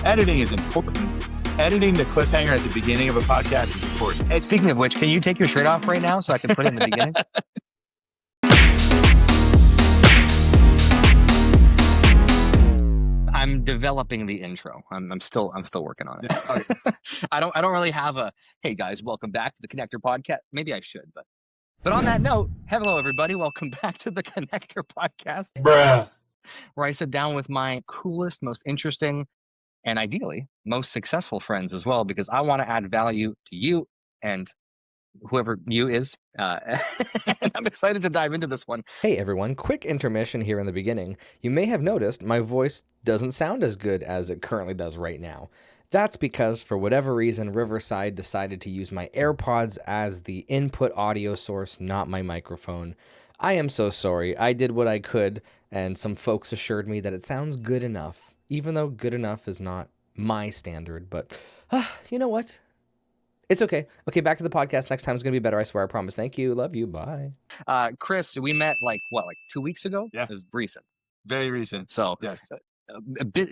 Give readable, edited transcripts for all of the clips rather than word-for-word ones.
editing is important. Editing the cliffhanger at the beginning of a podcast is important. Hey, speaking of which, can you take your shirt off right now so I can put it in the beginning? I'm developing the intro. I'm still working on it. Okay. I don't really have a, hey guys, welcome back to the Connector Podcast. Maybe I should, but on that note, hello everybody, welcome back to the Connector Podcast. Bruh. Where I sit down with my coolest, most interesting, and ideally most successful friends as well, because I want to add value to you and whoever you is. And I'm excited to dive into this one. Hey everyone, quick intermission here in the beginning. You may have noticed my voice doesn't sound as good as it currently does right now. That's because for whatever reason, Riverside decided to use my AirPods as the input audio source, not my microphone. I am so sorry. I did what I could, and some folks assured me that it sounds good enough, even though good enough is not my standard. But you know what? It's okay. Okay, back to the podcast. Next time is going to be better. I swear. I promise. Thank you. Love you. Bye. Chris, we met like 2 weeks ago? Yeah. It was recent. Very recent. So Yes.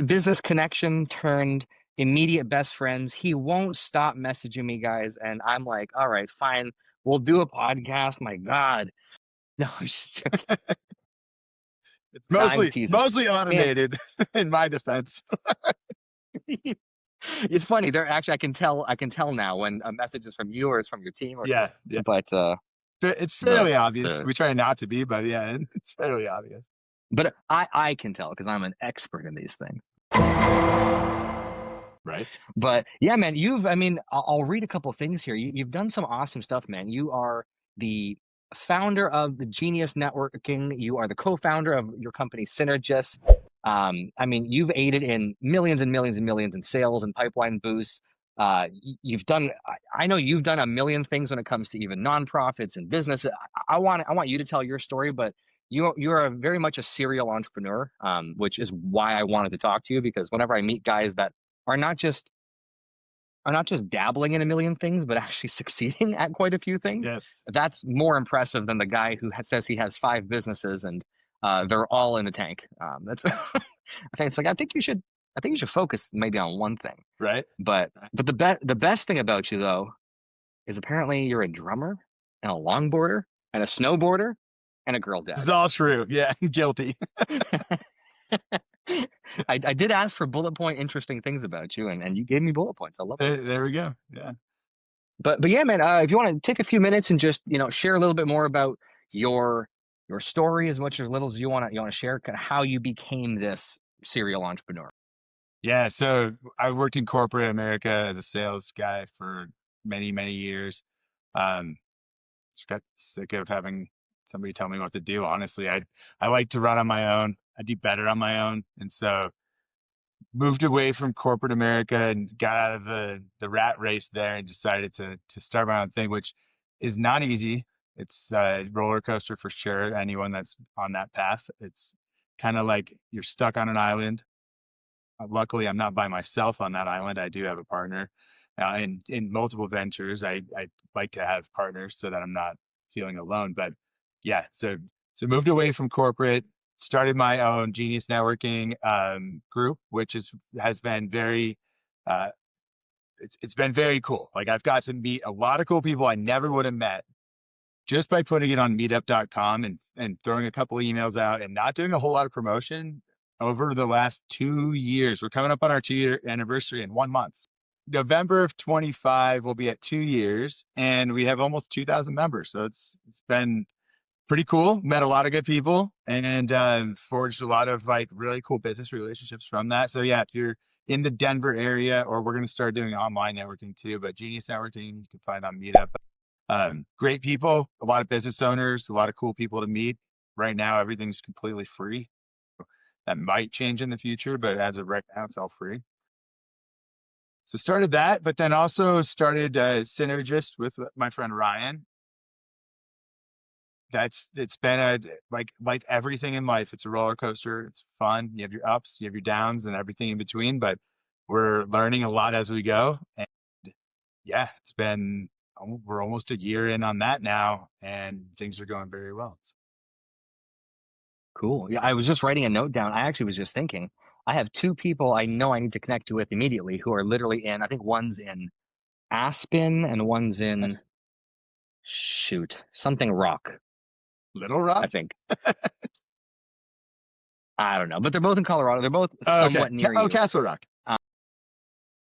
Business connection turned immediate best friends. He won't stop messaging me, guys. And I'm like, all right, fine. We'll do a podcast. My God. No, I'm just joking. It's mostly automated in my defense. It's funny. They're actually, I can tell now when a message is from you or it's from your team. Or, Yeah. But It's fairly obvious. We try not to be, but yeah, it's fairly obvious. But I can tell because I'm an expert in these things. Right. But yeah, man, I'll read a couple things here. You've done some awesome stuff, man. You are the founder of the Genius Networking. You are the co-founder of your company, Cynergists. You've aided in millions and millions and millions in sales and pipeline boosts. You've done, I know you've done a million things when it comes to even nonprofits and business. I want you to tell your story, but you're very much a serial entrepreneur, which is why I wanted to talk to you, because whenever I meet guys that are not just dabbling in a million things, but actually succeeding at quite a few things. Yes. That's more impressive than the guy who says he has 5 businesses and they're all in the tank. That's okay. It's like, I think you should focus maybe on one thing. Right. But the best thing about you though is apparently you're a drummer and a longboarder and a snowboarder and a girl dad. It's all true. Yeah. Guilty. I did ask for bullet point interesting things about you, and you gave me bullet points. I love it. There we go. Yeah. But yeah, man, if you want to take a few minutes and just, share a little bit more about your story, as much or little as you want to share, kind of how you became this serial entrepreneur. Yeah. So I worked in corporate America as a sales guy for many, many years. Just got sick of having somebody tell me what to do. Honestly, I like to run on my own. I do better on my own. And so moved away from corporate America and got out of the rat race there and decided to start my own thing, which is not easy. It's a roller coaster for sure. Anyone that's on that path, it's kind of like you're stuck on an island. Luckily, I'm not by myself on that island. I do have a partner. In multiple ventures, I like to have partners so that I'm not feeling alone. But yeah, so moved away from corporate, started my own Genius Networking group, which has been very, it's been very cool. Like, I've got to meet a lot of cool people I never would have met just by putting it on meetup.com and throwing a couple of emails out and not doing a whole lot of promotion over the last 2 years. We're coming up on our 2-year anniversary in 1 month. November of 25 will be at 2 years, and we have almost 2,000 members. So it's been pretty cool. Met a lot of good people and forged a lot of really cool business relationships from that. So yeah, if you're in the Denver area, or we're going to start doing online networking too, but Genius Networking you can find on Meetup. Great people, a lot of business owners, a lot of cool people to meet. Right now, everything's completely free. That might change in the future, but as of right now, it's all free. So started that, but then also started Cynergists with my friend Ryan. It's been like everything in life. It's a roller coaster. It's fun. You have your ups, you have your downs, and everything in between. But we're learning a lot as we go. And yeah, we're almost a year in on that now, and things are going very well. Cool. Yeah, I was just writing a note down. I actually was just thinking, I have two people I know I need to connect you with immediately who are literally in, I think one's in Aspen and one's in, shoot, something Rock, Little I Rock? think. I don't know, but they're both in Colorado. They're both Oh, okay. somewhat near you. Castle Rock.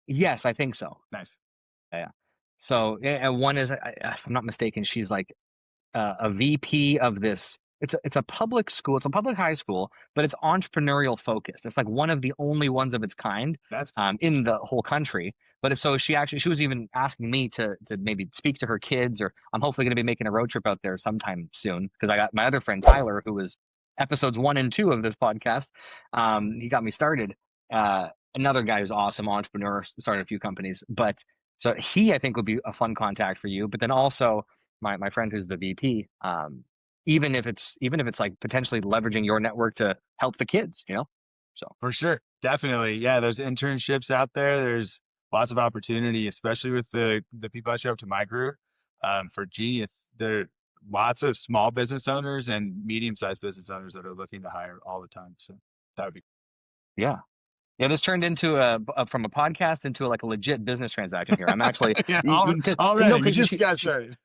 Yes, I think so. Nice. Yeah. So, and one is, if I'm not mistaken, she's like a VP of this. It's a public school. It's a public high school, but it's entrepreneurial focused. It's like one of the only ones of its kind That's in the whole country. But so she was even asking me to maybe speak to her kids, or I'm hopefully going to be making a road trip out there sometime soon because I got my other friend Tyler, who was episodes 1 and 2 of this podcast. He got me started. Another guy who's awesome entrepreneur, started a few companies, but so he I think would be a fun contact for you. But then also my friend who's the VP, even if it's like potentially leveraging your network to help the kids, so for sure. Definitely. Yeah. There's internships out there. There's lots of opportunity, especially with the people that show up to my group. For Genius, there are lots of small business owners and medium-sized business owners that are looking to hire all the time. So that would be. yeah. This turned into from a podcast into like a legit business transaction here. I'm actually Yeah, already we just got started.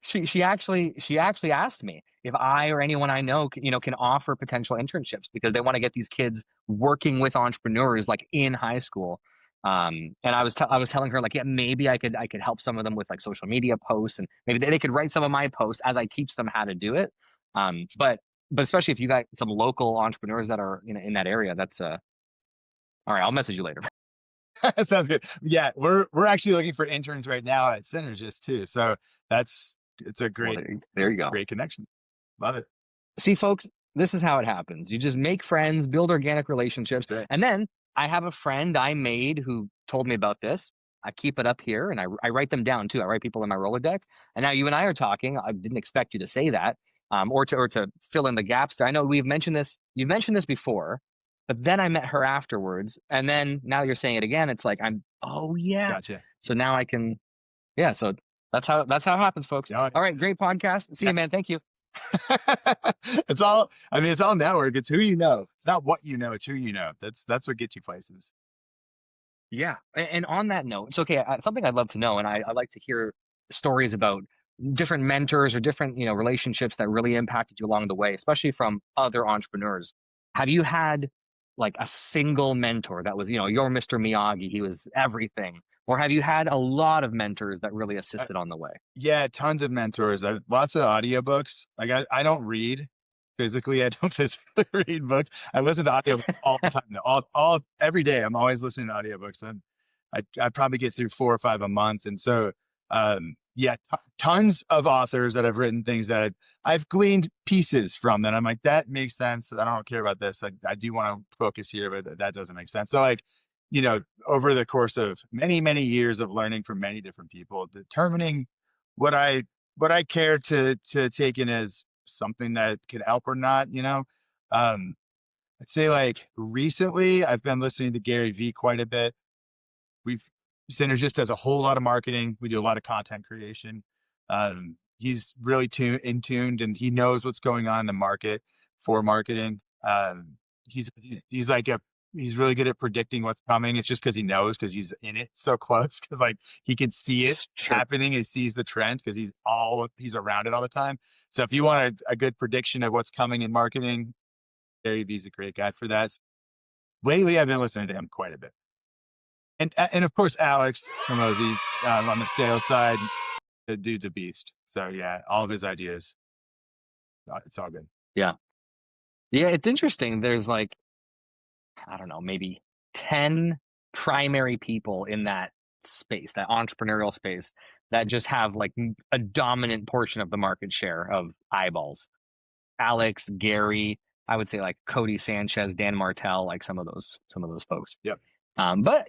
She actually asked me if I or anyone I know can offer potential internships because they want to get these kids working with entrepreneurs like in high school. And I was telling her like, yeah, maybe I could help some of them with like social media posts, and maybe they could write some of my posts as I teach them how to do it. But especially if you got some local entrepreneurs that are in that area, that's all right. I'll message you later. That sounds good. Yeah, we're actually looking for interns right now at Cynergists too. So it's a great, there you go. Great connection. Love it. See, folks, this is how it happens. You just make friends, build organic relationships. Right. And then I have a friend I made who told me about this. I keep it up here and I write them down too. I write people in my Rolodex. And now you and I are talking. I didn't expect you to say that or to fill in the gaps there. I know we've mentioned this. You've mentioned this before, but then I met her afterwards. And then now you're saying it again. It's like, oh yeah. Gotcha. So now I can, yeah. So that's how it happens, folks. Yeah. All right. Great podcast. See you, man. Thank you. It's all network. It's who you know. It's not what you know, it's who you know. That's what gets you places. Yeah. And on that note, it's okay. Something I'd love to know, and I like to hear stories about different mentors or different, relationships that really impacted you along the way, especially from other entrepreneurs. Have you had like a single mentor that was, your Mr. Miyagi, he was everything? Or have you had a lot of mentors that really assisted on the way? Yeah, tons of mentors. Lots of audiobooks. Like I don't read physically. I don't physically read books. I listen to audiobooks all the time. Every day. I'm always listening to audiobooks. And I probably get through 4 or 5 a month. And so, tons of authors that have written things that I've gleaned pieces from that. I'm like, that makes sense. I don't care about this. I do want to focus here, but that doesn't make sense. So like, over the course of many, many years of learning from many different people, determining what I care to take in as something that could help or not, I'd say like recently I've been listening to Gary Vee quite a bit. Synergist does a whole lot of marketing. We do a lot of content creation. He's really in tuned and he knows what's going on in the market for marketing. He's like he's really good at predicting what's coming. It's just because he knows, because he's in it so close, because like he can see it happening. He sees the trends because he's around it all the time. So if you want a good prediction of what's coming in marketing, Gary Vee's a great guy for that. Lately, I've been listening to him quite a bit. And of course, Alex Hormozi on the sales side, the dude's a beast. So yeah, all of his ideas, it's all good. Yeah. Yeah, it's interesting. There's like, I don't know, maybe 10 primary people in that space, that entrepreneurial space, that just have like a dominant portion of the market share of eyeballs. Alex, Gary, I would say like Cody Sanchez, Dan Martell, like some of those folks. Yep. But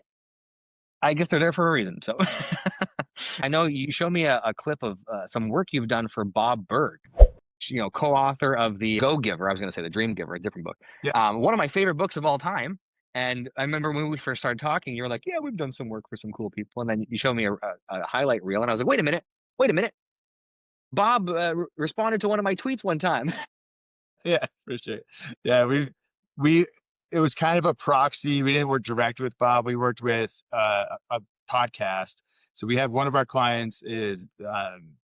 I guess they're there for a reason. So I know you showed me a clip of some work you've done for Bob Burg, co-author of the Go Giver. I was going to say the Dream Giver, a different book. Yeah. One of my favorite books of all time. And I remember when we first started talking, you were like, yeah, we've done some work for some cool people. And then you showed me a highlight reel. And I was like, wait a minute. Bob responded to one of my tweets one time. Yeah, for sure. Yeah, it was kind of a proxy. We didn't work direct with Bob. We worked with a podcast. So we have one of our clients is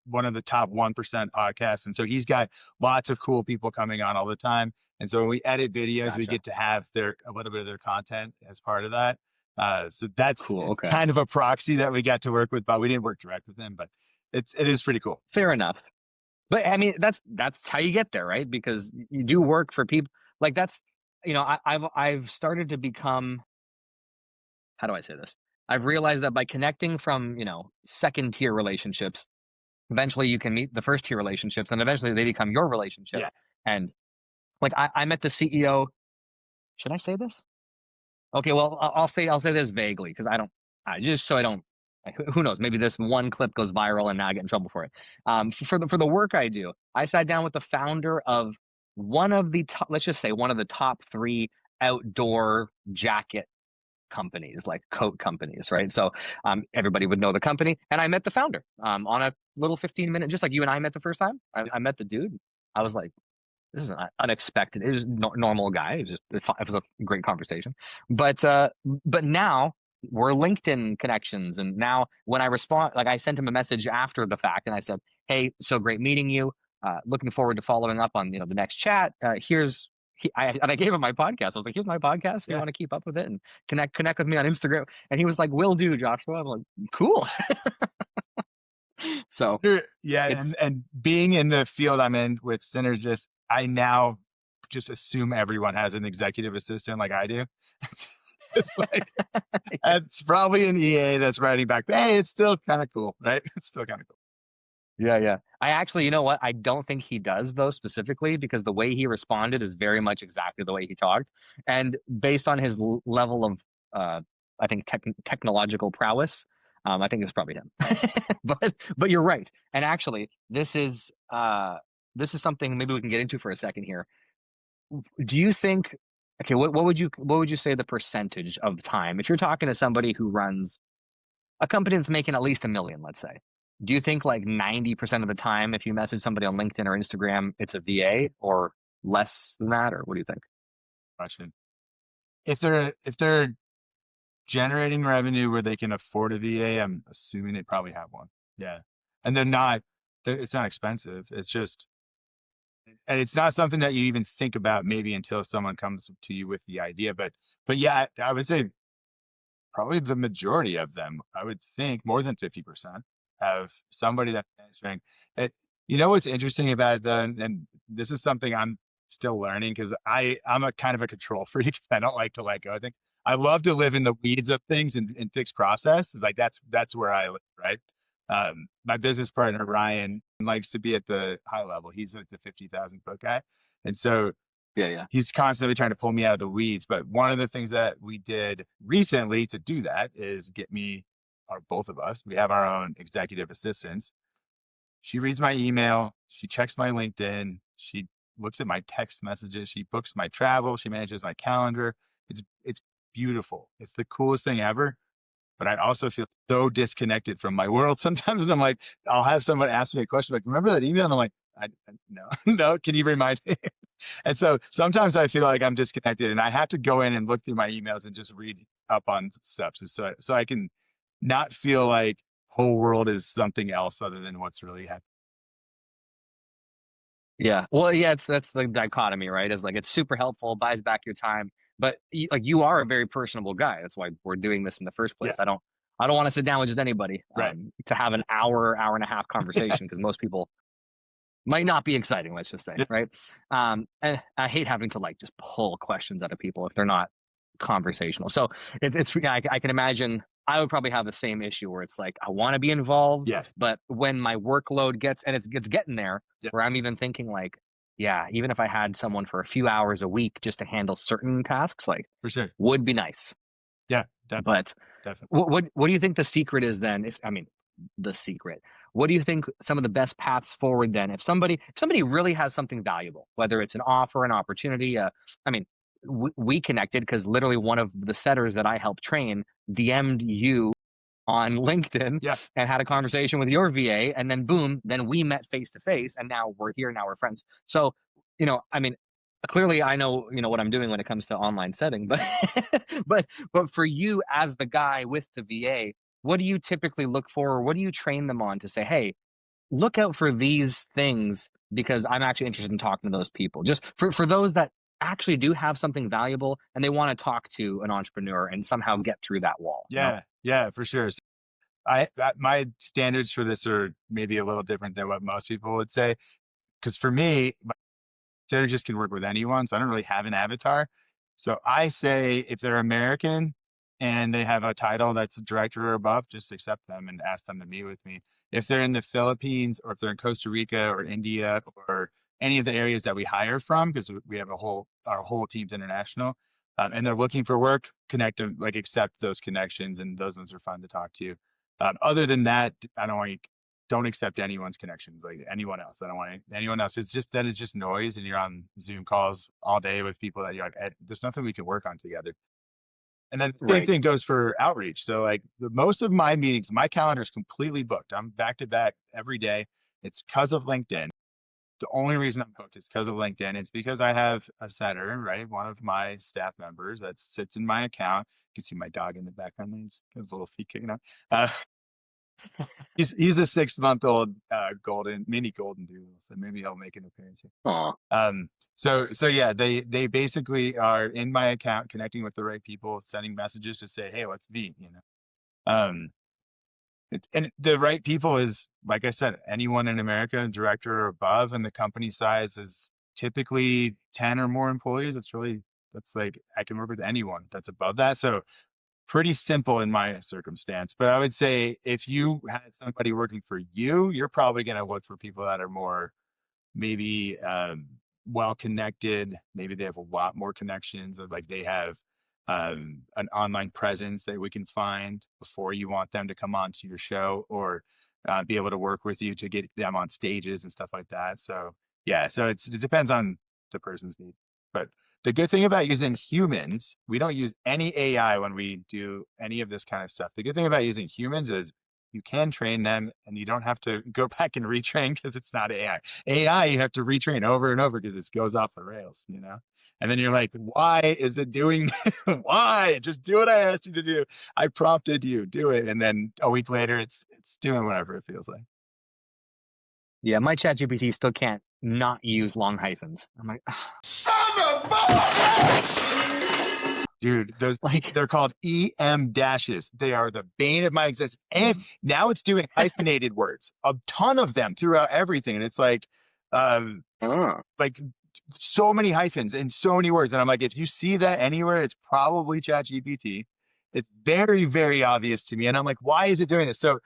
one of the top 1% podcasts. And so he's got lots of cool people coming on all the time. And so when we edit videos, we Gotcha. get to have a little bit of their content as part of that. So that's Cool. Okay. kind of a proxy that we got to work with, but we didn't work direct with him, but it is pretty cool. Fair enough. But I mean, that's how you get there, right? Because you do work for people. Like that's, I've started to become, how do I say this? I've realized that by connecting from, second tier relationships, eventually you can meet the first tier relationships, and eventually they become your relationship. Yeah. And like I met the CEO. Should I say this? Okay, well, I'll say this vaguely because who knows? Maybe this one clip goes viral and now I get in trouble for it. For the work I do, I sat down with the founder of one of the let's just say one of the top 3 outdoor jacket companies, like coat companies, right? So everybody would know the company, and I met the founder on a little 15-minute, just like you and I met the first time. I met the dude. I was like, this is unexpected. It was normal guy. It was a great conversation. But now we're LinkedIn connections. And now when I respond, like I sent him a message after the fact and I said, hey, so great meeting you. Looking forward to following up on, the next chat. I gave him my podcast. I was like, here's my podcast. If you want to keep up with it and connect with me on Instagram. And he was like, will do, Joshua. I'm like, cool. So yeah. And being in the field I'm in with Cynergists, I now just assume everyone has an executive assistant like I do. It's like, it's probably an EA that's writing back, hey, it's still kind of cool, right? It's still kind of cool. Yeah. I actually, you know what? I don't think he does though, specifically because the way he responded is very much exactly the way he talked. And based on his level of, I think technological prowess, I think it's probably him. but you're right. And actually, this is something maybe we can get into for a second here. Do you think? Okay, what would you say the percentage of the time, if you're talking to somebody who runs a company that's making at least $1 million, let's say, do you think like 90% of the time, if you message somebody on LinkedIn or Instagram, it's a VA, or less than that, or what do you think? Question. If they're generating revenue where they can afford a VA, I'm assuming they probably have one. Yeah. And it's not expensive. It's just, and it's not something that you even think about maybe until someone comes to you with the idea. But yeah, I would say probably the majority of them, I would think more than 50% have somebody that's answering it. You know, what's interesting about it though, and this is something I'm still learning because I'm a kind of a control freak. I don't like to let go of things. I love to live in the weeds of things and fix process. It's like, that's where I live, right? My business partner, Ryan, likes to be at the high level. He's like the 50,000 foot guy. And so Yeah. he's constantly trying to pull me out of the weeds. But one of the things that we did recently to do that is get me, or both of us, we have our own executive assistants. She reads my email. She checks my LinkedIn. She looks at my text messages. She books my travel. She manages my calendar. It's beautiful. It's the coolest thing ever. But I also feel so disconnected from my world sometimes. And I'm like, I'll have someone ask me a question, like, remember that email? And I'm like, no, can you remind me? And so sometimes I feel like I'm disconnected and I have to go in and look through my emails and just read up on stuff. So I can not feel like whole world is something else other than what's really happening. Yeah. Well, yeah, that's the dichotomy, right? Is like, it's super helpful, buys back your time, but you are a very personable guy. That's why we're doing this in the first place. Yeah. I don't want to sit down with just anybody Right. to have an hour and a half conversation because most people might not be exciting, let's just say, right? And I hate having to like just pull questions out of people if they're not conversational. So I can imagine I would probably have the same issue where it's like, I want to be involved, Yes. but when my workload it's getting there, Yeah. where I'm even thinking like, yeah, even if I had someone for a few hours a week just to handle certain tasks, like, For sure. would be nice. Yeah, definitely. But Definitely. what do you think the secret is then? The secret. What do you think some of the best paths forward then? If somebody really has something valuable, whether it's an offer, an opportunity, we connected because literally one of the setters that I helped train DM'd you on LinkedIn and had a conversation with your VA, and then boom, then we met face to face, and now we're here, now we're friends. So, clearly I know, what I'm doing when it comes to online setting, but but for you as the guy with the VA, what do you typically look for, or what do you train them on to say, hey, look out for these things because I'm actually interested in talking to those people. Just for those that actually do have something valuable and they want to talk to an entrepreneur and somehow get through that wall. Yeah, for sure. So my standards for this are maybe a little different than what most people would say. Because for me, Synergists can work with anyone, so I don't really have an avatar. So I say if they're American and they have a title that's a director or above, just accept them and ask them to meet with me. If they're in the Philippines or if they're in Costa Rica or India or any of the areas that we hire from, because we have our whole team's international, and they're looking for work, connect them, like accept those connections, and those ones are fun to talk to. Other than that, I don't accept anyone's connections, like anyone else. I don't want anyone else. It's just, that is just noise. And you're on Zoom calls all day with people that you're like, there's nothing we can work on together. And then the same Right. thing goes for outreach. So like most of my meetings, my calendar is completely booked. I'm back to back every day. It's because of LinkedIn. The only reason I'm booked is because of LinkedIn. It's because I have a setter, right? One of my staff members that sits in my account. You can see my dog in the background. He's got his little feet kicking up. He's a 6-month-old mini golden doodle, so maybe he'll make an appearance here. Aw. So yeah, they basically are in my account, connecting with the right people, sending messages to say, hey, let's meet. Um, and the right people is, like I said, anyone in America, director or above, and the company size is typically 10 or more employees. That's like I can work with anyone that's above that. So pretty simple in my circumstance. But I would say if you had somebody working for you, you're probably going to look for people that are more maybe well connected. Maybe they have a lot more connections, or like they have an online presence that we can find before you want them to come onto your show, or be able to work with you to get them on stages and stuff like that. So yeah, so it depends on the person's need. But the good thing about using humans, we don't use any AI when we do any of this kind of stuff. The good thing about using humans is you can train them and you don't have to go back and retrain because it's not AI. AI, you have to retrain over and over because it goes off the rails, And then you're like, why is it doing why? Just do what I asked you to do. I prompted you, do it. And then a week later, it's doing whatever it feels like. Yeah, my ChatGPT still can't not use long hyphens. I'm like, son of a dude, those they're called EM dashes. They are the bane of my existence. And now it's doing hyphenated words, a ton of them throughout everything. And it's like so many hyphens and so many words. And I'm like, if you see that anywhere, it's probably ChatGPT. It's very, very obvious to me. And I'm like, why is it doing this? So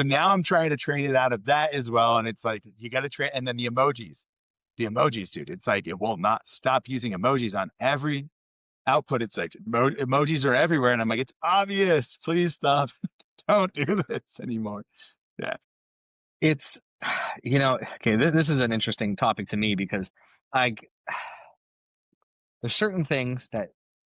now I'm trying to train it out of that as well. And it's like, you got to train. And then the emojis, dude, it's like, it will not stop using emojis on every output. It's like emojis are everywhere. And I'm like, it's obvious. Please stop. Don't do this anymore. Yeah. It's, okay, this is an interesting topic to me because there's certain things that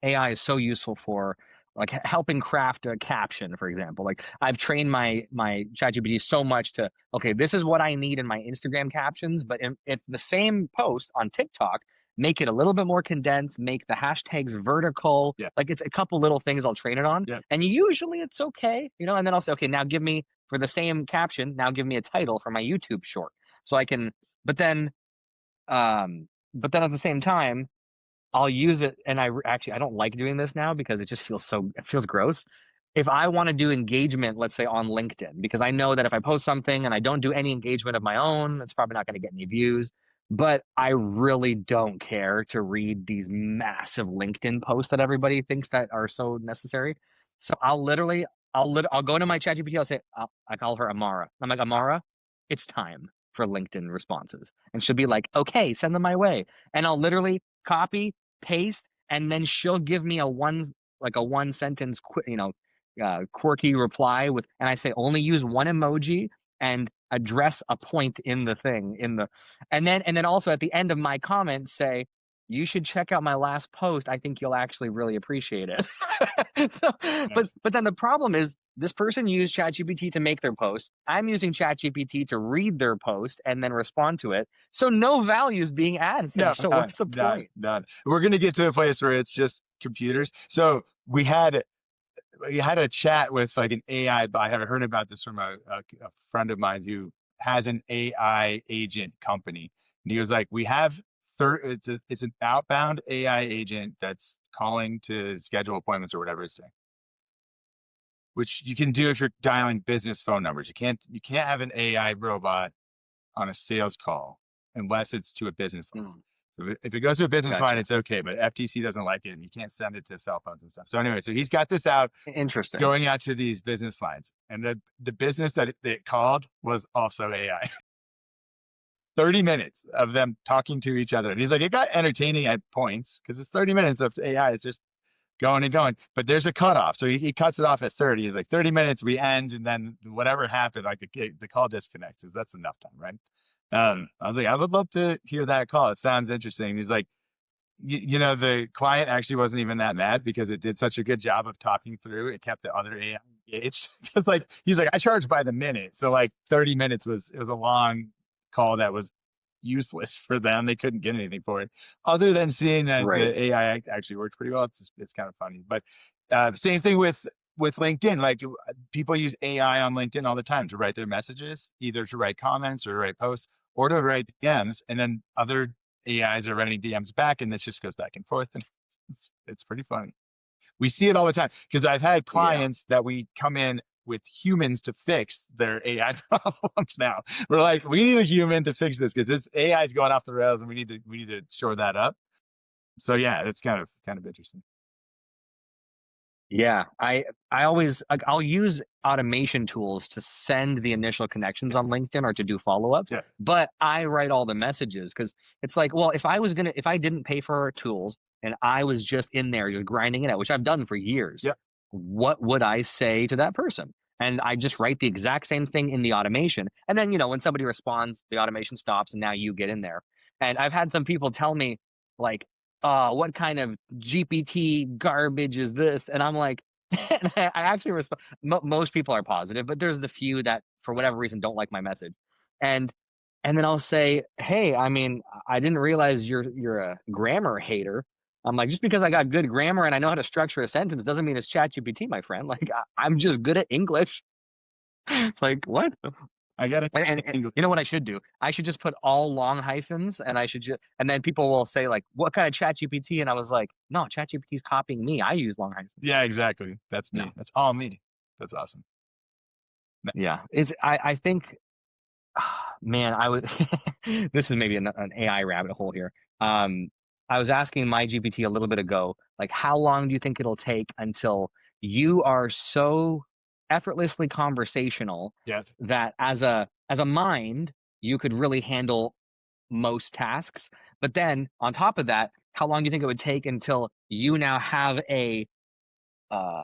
AI is so useful for, like helping craft a caption, for example. Like I've trained my ChatGPT so much to, okay, this is what I need in my Instagram captions, but if the same post on TikTok, make it a little bit more condensed, make the hashtags vertical. Yeah. Like it's a couple little things I'll train it on. Yeah. And usually it's okay, and then I'll say, okay, now give me, for the same caption, now give me a title for my YouTube short. So I can, but then at the same time, I'll use it, and I don't like doing this now because it just feels gross. If I want to do engagement, let's say on LinkedIn, because I know that if I post something and I don't do any engagement of my own, it's probably not going to get any views. But I really don't care to read these massive LinkedIn posts that everybody thinks that are so necessary. So I'll go to my ChatGPT. I'll say, I call her Amara. I'm like, Amara, it's time for LinkedIn responses, and she'll be like, okay, send them my way, and I'll literally copy, paste, and then she'll give me a one sentence quirky reply with, and I say only use one emoji and address a point in the thing and then also at the end of my comment say, you should check out my last post. I think you'll actually really appreciate it. So, Nice. but then the problem is this person used ChatGPT to make their post. I'm using ChatGPT to read their post and then respond to it. So no value is being added. No, So none, what's the none, point? none. We're gonna get to a place where it's just computers. So we had a chat with like an AI. I had heard about this from a friend of mine who has an AI agent company, and he was like, "We have it's an outbound AI agent that's calling to schedule appointments or whatever it's doing, which you can do if you're dialing business phone numbers. You can't have an AI robot on a sales call unless it's to a business line. Mm, So if it goes to a business line, gotcha. it's okay, but FTC doesn't like it, and you can't send it to cell phones and stuff. So anyway, so he's got this out, Interesting. going out to these business lines, and the business that it called was also AI. 30 minutes of them talking to each other, and he's like, it got entertaining at points because it's 30 minutes of AI. It's just going and going, but there's a cutoff. So he cuts it off at 30. He's like, 30 minutes, we end, and then whatever happened, like the call disconnects, because that's enough time, right? I was like, I would love to hear that call. It sounds interesting. He's like, the client actually wasn't even that mad because it did such a good job of talking through. It kept the other AI engaged. Because like, he's like, I charge by the minute. So like 30 minutes was a long call that was useless for them. They couldn't get anything for it other than seeing that Right. the AI actually worked pretty well. It's kind of funny, but same thing with LinkedIn. Like people use AI on LinkedIn all the time to write their messages, either to write comments or to write posts or to write DMs, and then other AIs are writing DMs back, and this just goes back and forth, and it's pretty funny. We see it all the time because I've had clients that we come in with humans to fix their AI problems. Now we're like, we need a human to fix this because this AI is going off the rails, and we need to shore that up. So yeah, it's kind of interesting. Yeah, I always I'll use automation tools to send the initial connections on LinkedIn or to do follow-ups, Yeah. but I write all the messages because it's like, well, if I didn't pay for tools and I was just in there just grinding it out, which I've done for years, Yeah. what would I say to that person? And I just write the exact same thing in the automation. And then, when somebody responds, the automation stops and now you get in there. And I've had some people tell me what kind of GPT garbage is this? And I'm like, and I actually respond. Most people are positive, but there's the few that, for whatever reason, don't like my message. And then I'll say, hey, I mean, I didn't realize you're a grammar hater. I'm like, just because I got good grammar and I know how to structure a sentence doesn't mean it's ChatGPT, my friend. Like, I'm just good at English. Like, what? I got And you know what I should do? I should just put all long hyphens, and I should and then people will say like, "What kind of Chat GPT?" And I was like, "No, Chat GPT is copying me. I use long hyphens." Yeah, exactly. That's me. No. That's all me. That's awesome. Yeah, I think, man, I would. This is maybe an AI rabbit hole here. I was asking my GPT a little bit ago, like, how long do you think it'll take until you are so effortlessly conversational Yeah. that as a mind you could really handle most tasks? But then on top of that, how long do you think it would take until you now have a uh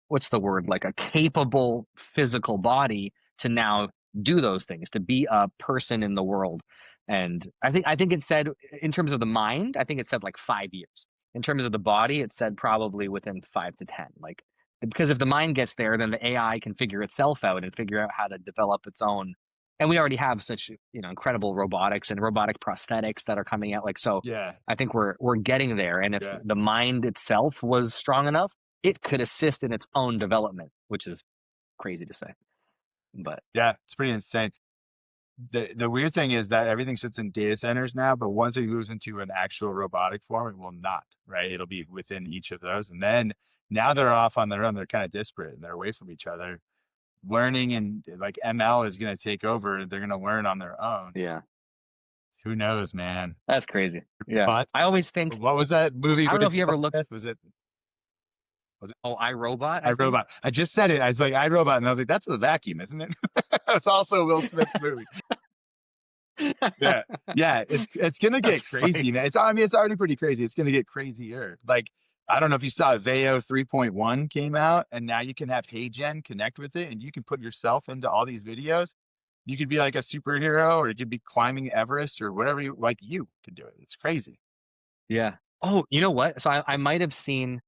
what's the word, like a capable physical body to now do those things, to be a person in the world? And I think it said, in terms of the mind, I think it said like 5 years. In terms of the body, it said probably within 5 to 10. Like, because if the mind gets there, then the AI can figure itself out and figure out how to develop its own. And we already have such incredible robotics and robotic prosthetics that are coming out. Like, so Yeah. I think we're getting there. And if the mind itself was strong enough, it could assist in its own development, which is crazy to say. But Yeah, it's pretty insane. The weird thing is that everything sits in data centers now, but once it moves into an actual robotic form, it will not, right? It'll be within each of those. And then now they're off on their own. They're kind of disparate and they're away from each other. Learning and like ML is going to take over. They're going to learn on their own. yeah, Who knows, man? that's crazy. Yeah. But I always think, what was that movie? I don't know if you ever Will looked. Smith? Was it Oh, iRobot, I think? iRobot? I just said it. I was like, iRobot. And I was like, that's the vacuum, isn't it? It's also Will Smith's movie. Yeah. Yeah. It's going to get crazy, man. It's already pretty crazy. It's going to get crazier. Like, I don't know if you saw Veo 3.1 came out, and now you can have HeyGen connect with it, and you can put yourself into all these videos. You could be like a superhero, or you could be climbing Everest or whatever you could do it. It's crazy. Yeah. Oh, you know what? So I might have seen,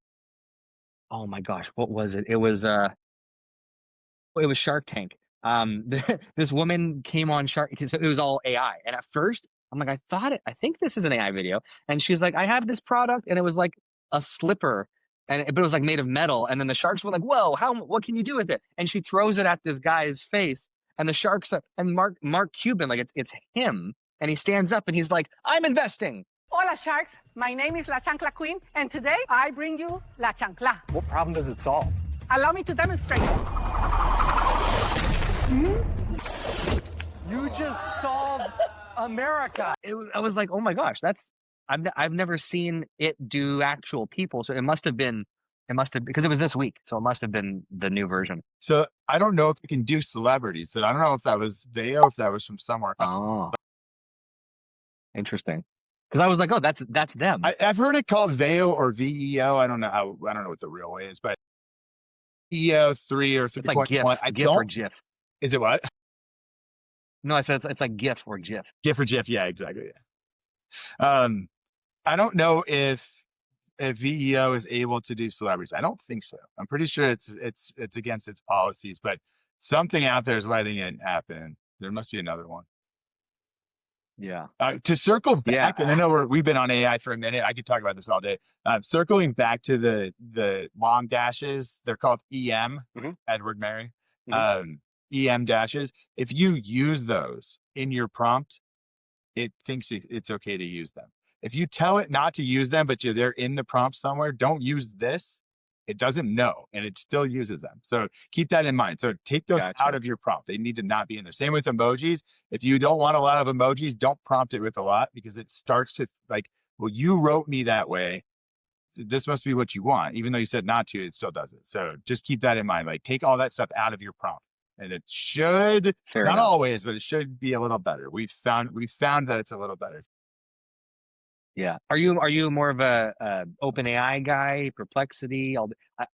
oh my gosh, what was it? It was Shark Tank. This woman came on Shark. So it was all AI, and at first I'm like, I think this is an AI video, and she's like, I have this product, and it was like a slipper, but it was like made of metal, and then the sharks were like, whoa, what can you do with it? And she throws it at this guy's face, and the sharks are, and Mark Cuban, like it's him, and he stands up and he's like, I'm investing. Hola sharks, my name is La Chancla Queen, and today I bring you La Chancla. What problem does it solve? Allow me to demonstrate. You just solved America. I was like, oh my gosh, I've never seen it do actual people. So it must have because it was this week. So it must have been the new version. So I don't know if it can do celebrities. So I don't know if that was 𝗖O, if that was from somewhere else. Oh, interesting. Because I was like, oh, that's them. I've heard it called 𝗖O or VEO. I don't know what the real way is, but 𝗖O 3 or 3.1. It's like GIF or GIF. Is it what? No, I said it's like GIF or GIF. GIF or GIF, yeah, exactly. Yeah. I don't know if VEO is able to do celebrities. I don't think so. I'm pretty sure it's against its policies, but something out there is letting it happen. There must be another one. Yeah. To circle back, and I know we've been on AI for a minute. I could talk about this all day. Circling back to the long dashes, they're called EM, Edward Mary, EM dashes. If you use those in your prompt, it thinks it's okay to use them. If you tell it not to use them, but they're in the prompt somewhere, don't use this. It doesn't know, and it still uses them. So keep that in mind. So take those out of your prompt. They need to not be in there. Same with emojis. If you don't want a lot of emojis, don't prompt it with a lot, because it starts to like, well, you wrote me that way. This must be what you want. Even though you said not to, it still does it. So just keep that in mind. Like, take all that stuff out of your prompt, and it should, not always, but it should be a little better. We found that it's a little better. Yeah. Are you more of a OpenAI guy, Perplexity?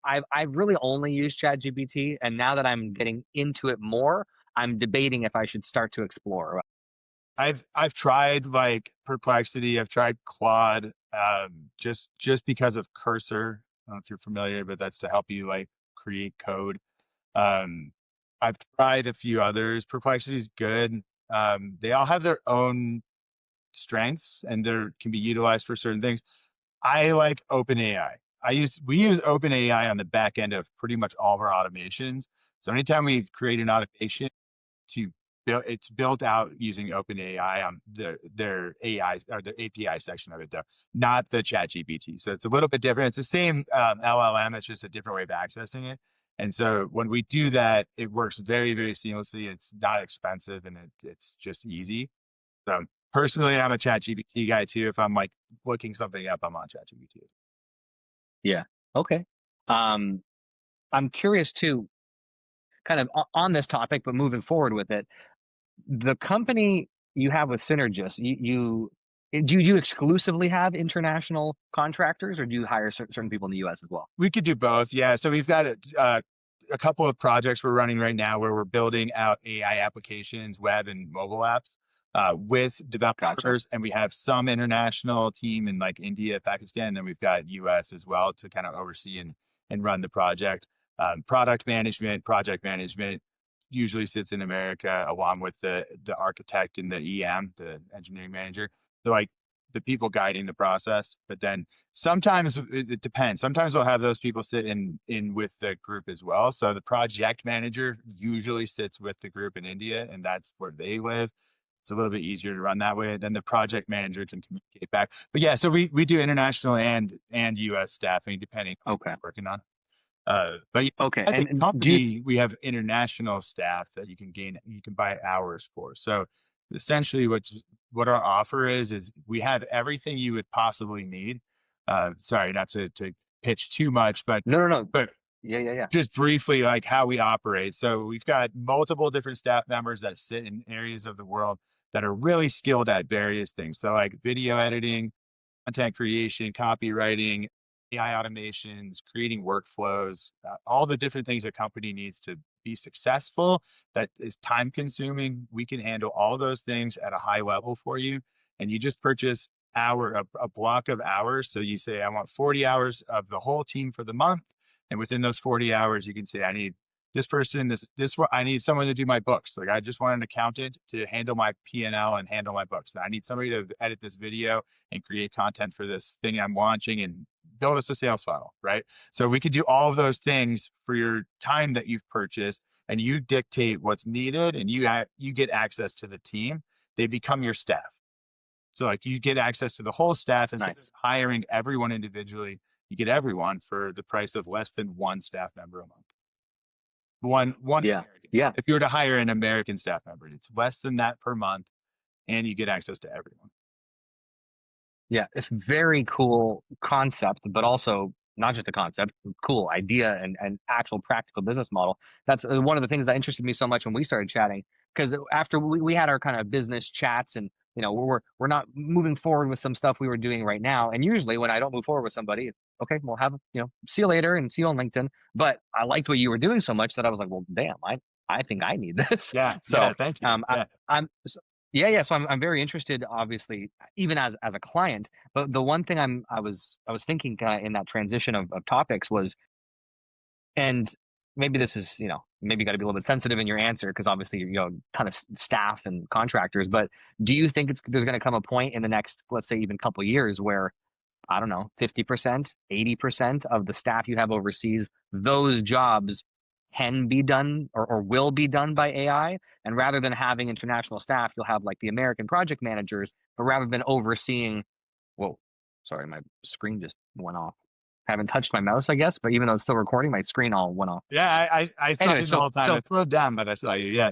I've really only used ChatGPT, and now that I'm getting into it more, I'm debating if I should start to explore. I've tried like Perplexity. I've tried Claude, just because of Cursor. I don't know if you're familiar, but that's to help you like create code. I've tried a few others. Perplexity is good. They all have their own strengths, and they can be utilized for certain things. I like OpenAI. We use OpenAI on the back end of pretty much all of our automations. So anytime we create an automation, it's built out using OpenAI on their AI or their API section of it, though, not the ChatGPT. So it's a little bit different. It's the same LLM. It's just a different way of accessing it. And so when we do that, it works very, very seamlessly. It's not expensive, and it's just easy. So personally, I'm a ChatGPT guy too. If I'm like looking something up, I'm on ChatGPT. Yeah. Okay. I'm curious too, kind of on this topic, but moving forward with it. The company you have with Cynergists, do you exclusively have international contractors, or do you hire certain people in the U.S. as well? We could do both. Yeah. So we've got a couple of projects we're running right now where we're building out AI applications, web and mobile apps, with developers. And we have some international team in like India, Pakistan, and then we've got US as well to kind of oversee and run the project. Project management usually sits in America, along with the architect and the EM, the engineering manager. So like the people guiding the process. But then sometimes it depends. Sometimes we'll have those people sit in with the group as well. So the project manager usually sits with the group in India, and that's where they live. It's a little bit easier to run that way. Then the project manager can communicate back. But yeah, so we do international and US staffing, depending on what we're working on. But okay, at the company, we have international staff that you can buy hours for. So essentially what our offer is we have everything you would possibly need. Sorry, not to pitch too much, but no. But yeah. Just briefly, like how we operate. So we've got multiple different staff members that sit in areas of the world that are really skilled at various things. So like video editing, content creation, copywriting, AI automations, creating workflows, all the different things a company needs to be successful that is time consuming. We can handle all those things at a high level for you. And you just purchase a block of hours. So you say, I want 40 hours of the whole team for the month. And within those 40 hours, you can say, I need this person, I need someone to do my books. Like I just want an accountant to handle my P&L and handle my books. I need somebody to edit this video and create content for this thing I'm launching and build us a sales funnel, right? So we could do all of those things for your time that you've purchased, and you dictate what's needed, and you get access to the team. They become your staff. So like you get access to the whole staff instead of hiring everyone individually. You get everyone for the price of less than one staff member a month. One Yeah. American. Yeah. If you were to hire an American staff member, it's less than that per month, and you get access to everyone. Yeah, it's very cool concept, but also not just a concept, cool idea and actual practical business model. That's one of the things that interested me so much when we started chatting, because after we had our kind of business chats, and you know, we're not moving forward with some stuff we were doing right now. And usually when I don't move forward with somebody, okay, we'll have, you know, see you later and see you on LinkedIn. But I liked what you were doing so much that I was like, well, damn, I think I need this. Yeah. So yeah, thank you. yeah. So I'm very interested, obviously, even as a client. But the one thing I was thinking in that transition of topics was, and maybe this is, you know, maybe you got to be a little bit sensitive in your answer because obviously you know kind of staff and contractors. But do you think there's going to come a point in the next, let's say, even couple years where, I don't know, 50%, 80% of the staff you have overseas, those jobs can be done or will be done by AI? And rather than having international staff, you'll have like the American project managers, but rather than overseeing, whoa, sorry, my screen just went off. Haven't touched my mouse, I guess, but even though it's still recording, my screen all went off. Yeah, I saw Anyway, you the whole time. I slowed down, but I saw you. Yeah.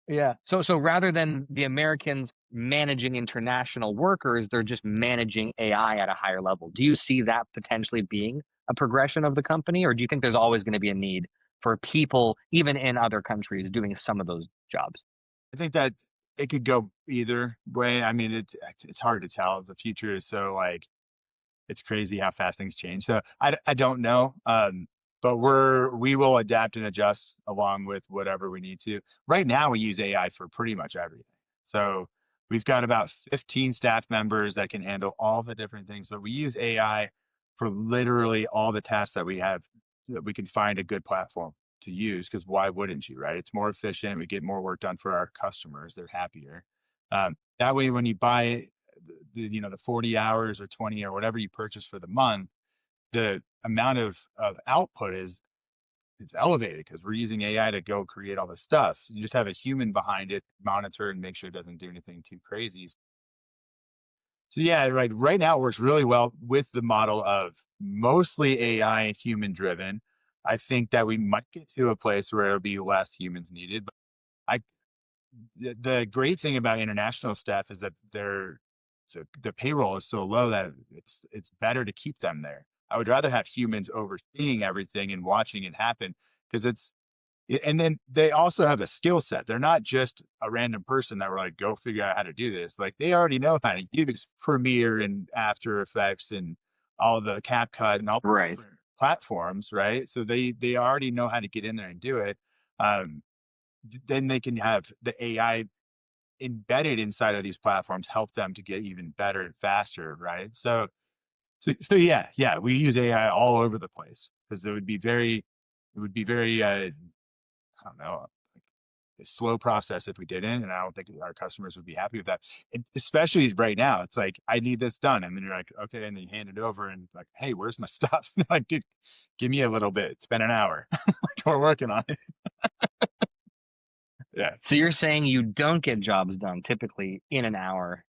Yeah. So rather than the Americans managing international workers, they're just managing AI at a higher level. Do you see that potentially being a progression of the company, or do you think there's always going to be a need for people, even in other countries, doing some of those jobs? I think that it could go either way. I mean, it's hard to tell. The future is so like, it's crazy how fast things change. So I don't know. But we will adapt and adjust along with whatever we need to. Right now, we use AI for pretty much everything. So we've got about 15 staff members that can handle all the different things, but we use AI for literally all the tasks that we have, that we can find a good platform to use, because why wouldn't you, right? It's more efficient. We get more work done for our customers. They're happier. That way, when you buy the 40 hours or 20 or whatever you purchase for the month, the amount of output it's elevated because we're using AI to go create all this stuff. You just have a human behind it, monitor and make sure it doesn't do anything too crazy. So yeah, right now it works really well with the model of mostly AI and human driven. I think that we might get to a place where it'll be less humans needed. But the great thing about international staff is that the payroll is so low that it's better to keep them there. I would rather have humans overseeing everything and watching it happen, because and then they also have a skill set. They're not just a random person that we're like, go figure out how to do this. Like they already know how to use Premiere and After Effects and all the CapCut and all the different platforms, right? So they already know how to get in there and do it. Then they can have the AI embedded inside of these platforms help them to get even better and faster, right? So yeah, we use AI all over the place because it would be very I don't know, like a slow process if we didn't, and I don't think our customers would be happy with that. And especially right now, it's like, I need this done, and then you're like, okay, and then you hand it over and like, hey, where's my stuff? And like, dude, give me a little bit. It's been an hour. Like, we're working on it. Yeah. So you're saying you don't get jobs done typically in an hour?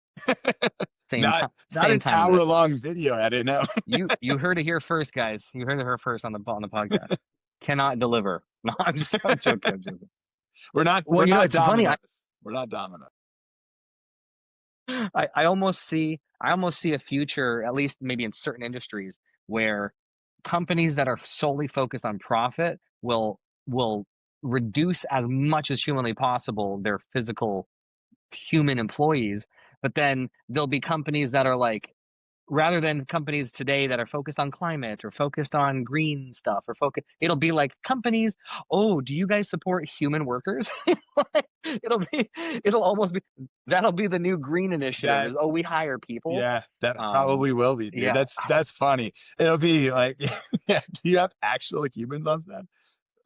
Not an hour-long video edit. No. you heard it here first, guys. You heard it here first on the podcast. Cannot deliver. No, I'm joking. We're not. Well, we're you know, not it's funny. We're not dominant. I almost see a future, at least maybe in certain industries, where companies that are solely focused on profit will reduce as much as humanly possible their physical human employees, but then there'll be companies that are like rather than companies today that are focused on climate or focused on green stuff or it'll be like companies, oh, do you guys support human workers? It'll almost be, that'll be the new green initiative That is, oh, we hire people. yeah, that probably will be, dude. Yeah. That's funny. It'll be like, yeah, do you have actual humans on staff?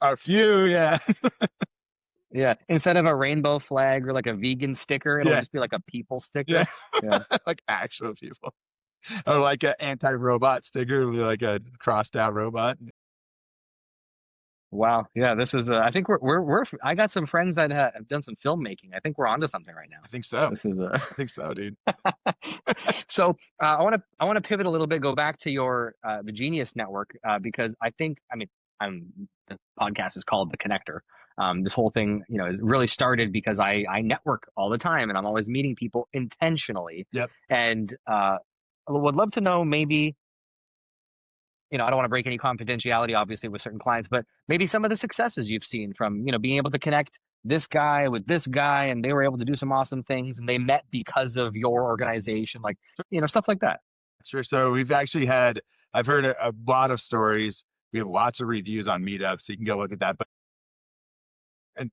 A few, yeah. Yeah. Instead of a rainbow flag or like a vegan sticker, it'll Yeah. just be like a people sticker. Yeah. Yeah. Like actual people. Or like an anti-robot sticker with like a crossed out robot. Wow. Yeah. This is, I think I got some friends that have done some filmmaking. I think we're onto something right now. I think so. This is I think so, dude. So I want to pivot a little bit, go back to your the Genius Network because I think the podcast is called The Connector. This whole thing, is really started because I network all the time and I'm always meeting people intentionally. Yep. And I would love to know maybe, I don't want to break any confidentiality, obviously, with certain clients, but maybe some of the successes you've seen from, being able to connect this guy with this guy and they were able to do some awesome things and they met because of your organization, like, stuff like that. Sure. So I've heard a lot of stories. We have lots of reviews on Meetup, so you can go look at that. But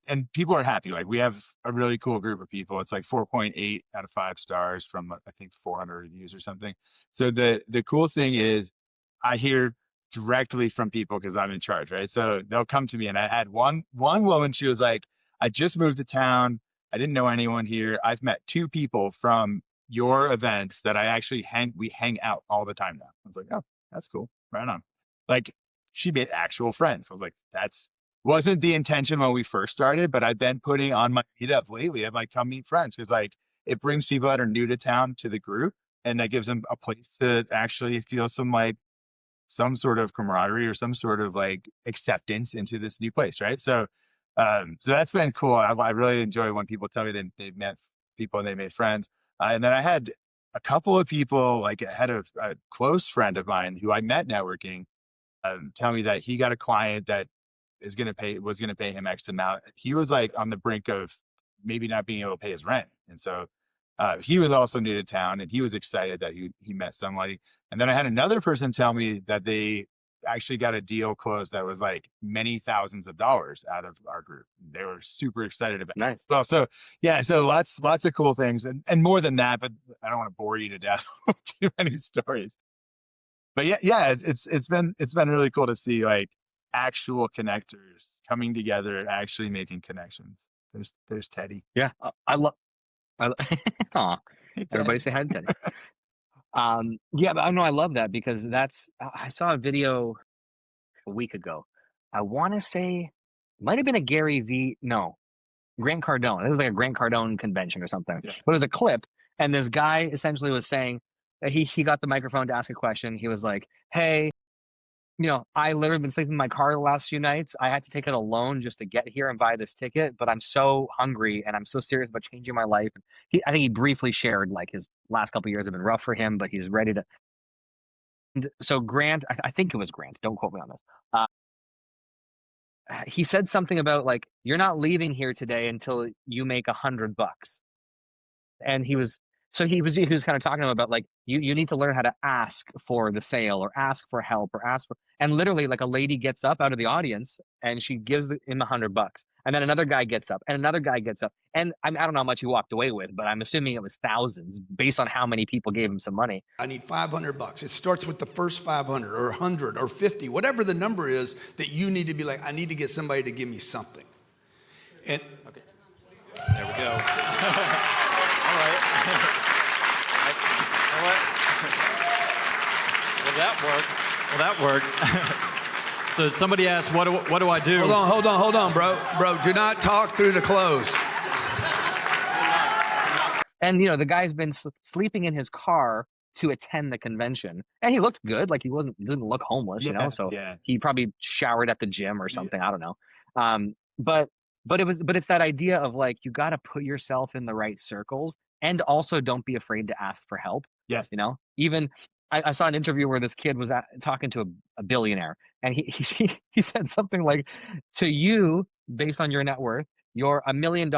and people are happy. Like we have a really cool group of people. It's like 4.8 out of 5 stars from I think 400 reviews or something. So the cool thing is I hear directly from people because I'm in charge, right? So they'll come to me, and I had one woman. She was like, "I just moved to town. I didn't know anyone here. I've met 2 people from your events that I actually we hang out all the time now." I was like, "Oh, that's cool. Right on." Like she made actual friends. I was like, wasn't the intention when we first started, but I've been putting on my Meetup lately. I'm like, come meet friends, because like it brings people that are new to town to the group, and that gives them a place to actually feel some sort of camaraderie or some sort of like acceptance into this new place, right? So that's been cool. I really enjoy when people tell me that they've met people and they made friends. And then I had a couple of people, like I had a close friend of mine who I met networking, tell me that he got a client that was going to pay him X amount. He was like on the brink of maybe not being able to pay his rent. And so he was also new to town, and he was excited that he met somebody. And then I had another person tell me that they actually got a deal closed that was like many thousands of dollars out of our group. They were super excited about it. Nice. Well, so yeah, so lots of cool things, and more than that, but I don't want to bore you to death with too many stories. But yeah, it's been really cool to see like actual connectors coming together and actually making connections. There's Teddy. Yeah, I love. Aw, Hey, Teddy. everybody say hi to Teddy. Yeah, but I love that because I saw a video a week ago. I want to say it might have been a Grant Cardone. It was like a Grant Cardone convention or something. Yeah. But it was a clip, and this guy essentially was saying that he got the microphone to ask a question. He was like, "Hey, I literally been sleeping in my car the last few nights. I had to take out a loan just to get here and buy this ticket, but I'm so hungry and I'm so serious about changing my life." I think he briefly shared like his last couple of years have been rough for him, but he's ready to. And so Grant, I think it was Grant. Don't quote me on this. He said something about like, "You're not leaving here today until you make $100." And he was kind of talking about like you need to learn how to ask for the sale or ask for help or and literally like a lady gets up out of the audience and she gives him $100, and then another guy gets up and another guy gets up, and I don't know how much he walked away with, but I'm assuming it was thousands based on how many people gave him some money. I need $500. It starts with the first 500 or 100 or 50, whatever the number is that you need to be like, I need to get somebody to give me something. And okay, there we go. All right. You know what? Well, that worked. So somebody asked, what do I do? Hold on, bro. Do not talk through the close. And the guy's been sleeping in his car to attend the convention, and he looked good. Like he didn't look homeless, So yeah. He probably showered at the gym or something. Yeah. I don't know. But it's that idea of like you got to put yourself in the right circles, and also don't be afraid to ask for help. Yes. Even I saw an interview where this kid was talking to a billionaire, and he said something like, "To you, based on your net worth, your $1 million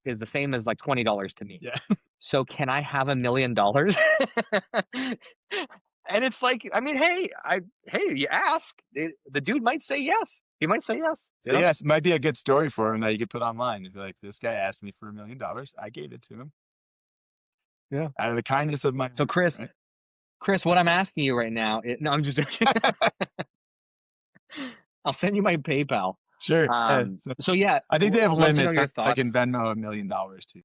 is the same as like $20 to me. Yeah. So can I have $1 million? And it's like, I mean, hey, you ask. The dude might say yes. He might say yes. So yes, it might be a good story for him that you could put online. You'd be like, this guy asked me for $1 million. I gave it to him. Yeah. Out of the kindness of my So Chris, right? Chris, what I'm asking you right now, no, I'm just joking. I'll send you my PayPal. Sure. So yeah, I think they have love to know limits. your I can thoughts. Venmo $1 million too.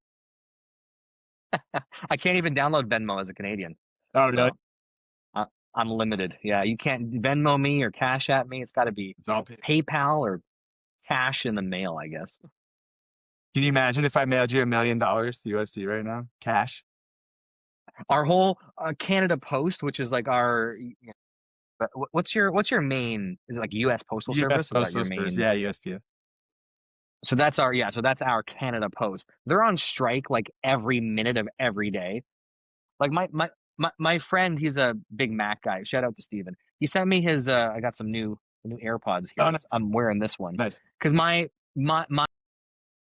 I can't even download Venmo as a Canadian. Oh, really? So, I'm limited. Yeah, you can't Venmo me or Cash at me. It's got to be It's all paid. PayPal or cash in the mail, I guess. Can you imagine if I mailed you $1 million USD right now? Cash? Our whole Canada Post, which is like our, but what's your main? Is it like U.S. Postal Service? Is that Postal your Service. main? Yeah, USPS. So that's our Canada Post. They're on strike like every minute of every day. Like my friend, he's a big Mac guy. Shout out to Steven. He sent me his I got some new AirPods here. Oh, nice. I'm wearing this one. Nice. Because my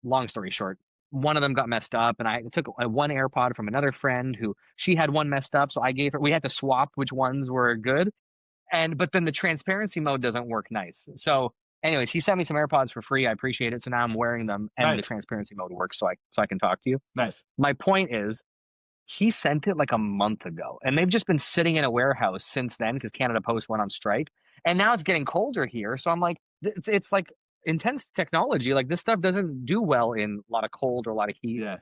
long story short, one of them got messed up, and I took one AirPod from another friend who she had one messed up, so I gave her. We had to swap which ones were good, but then the transparency mode doesn't work nice. So, anyways, he sent me some AirPods for free. I appreciate it. So now I'm wearing them, and the transparency mode works, so I can talk to you. Nice. My point is, he sent it like a month ago, and they've just been sitting in a warehouse since then because Canada Post went on strike, and now it's getting colder here. So I'm like, it's like intense technology. Like this stuff doesn't do well in a lot of cold or a lot of heat. Yeah.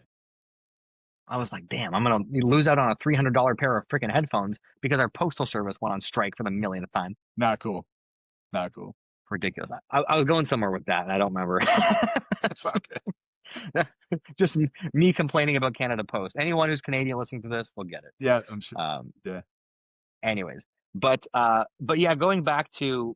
I was like, damn, I'm gonna lose out on a $300 pair of freaking headphones because our postal service went on strike for the millionth time. Not cool. Not cool. Ridiculous. I was going somewhere with that, and I don't remember. That's okay. Just me complaining about Canada Post. Anyone who's Canadian listening to this will get it. Yeah, I'm sure. Yeah. Anyways, but yeah, going back to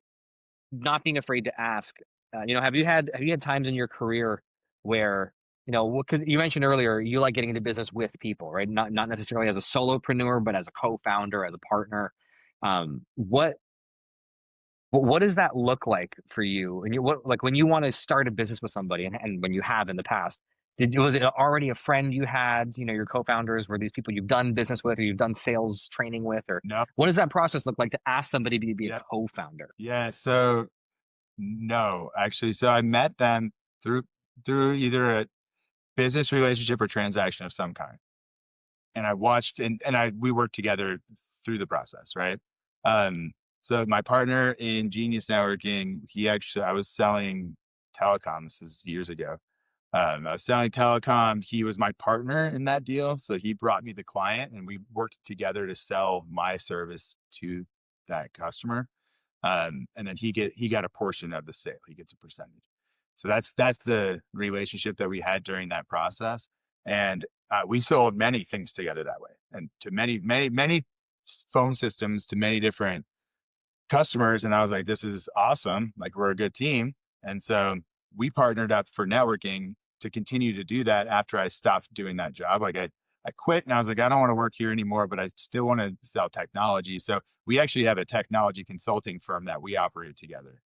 not being afraid to ask. Have you had times in your career where, because you mentioned earlier you like getting into business with people, right? Not necessarily as a solopreneur, but as a co-founder, as a partner. What does that look like for you? And when you want to start a business with somebody, and when you have in the past, was it already a friend you had? Your co-founders were these people you've done business with, or you've done sales training with, or no? What does that process look like to ask somebody to be a co-founder? Yeah. So no, actually. So I met them through either a business relationship or transaction of some kind, and I watched and we worked together through the process, right? So my partner in Genius Networking, I was selling telecom. This is years ago. I was selling telecom. He was my partner in that deal. So he brought me the client, and we worked together to sell my service to that customer. And then he got a portion of the sale. He gets a percentage. So that's the relationship that we had during that process. And we sold many things together that way, and to many phone systems, to many different customers. And I was like, this is awesome. Like, we're a good team. And so we partnered up for networking to continue to do that after I stopped doing that job. Like I quit, and I was like, I don't want to work here anymore, but I still want to sell technology. So we actually have a technology consulting firm that we operate together,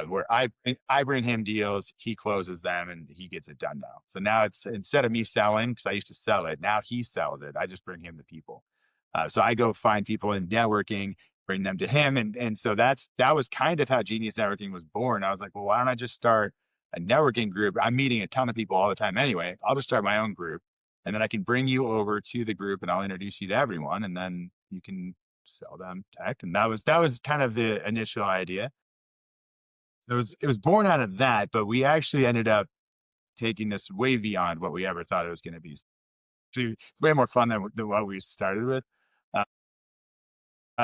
where I bring him deals, he closes them, and he gets it done now. So now it's, instead of me selling, because I used to sell it, now he sells it. I just bring him the people. So I go find people in networking, bring them to him. And so that was kind of how Genius Networking was born. I was like, well, why don't I just start a networking group? I'm meeting a ton of people all the time anyway. I'll just start my own group, and then I can bring you over to the group, and I'll introduce you to everyone, and then you can sell them tech. And that was kind of the initial idea. It was born out of that, but we actually ended up taking this way beyond what we ever thought it was going to be. So it's way more fun than what we started with.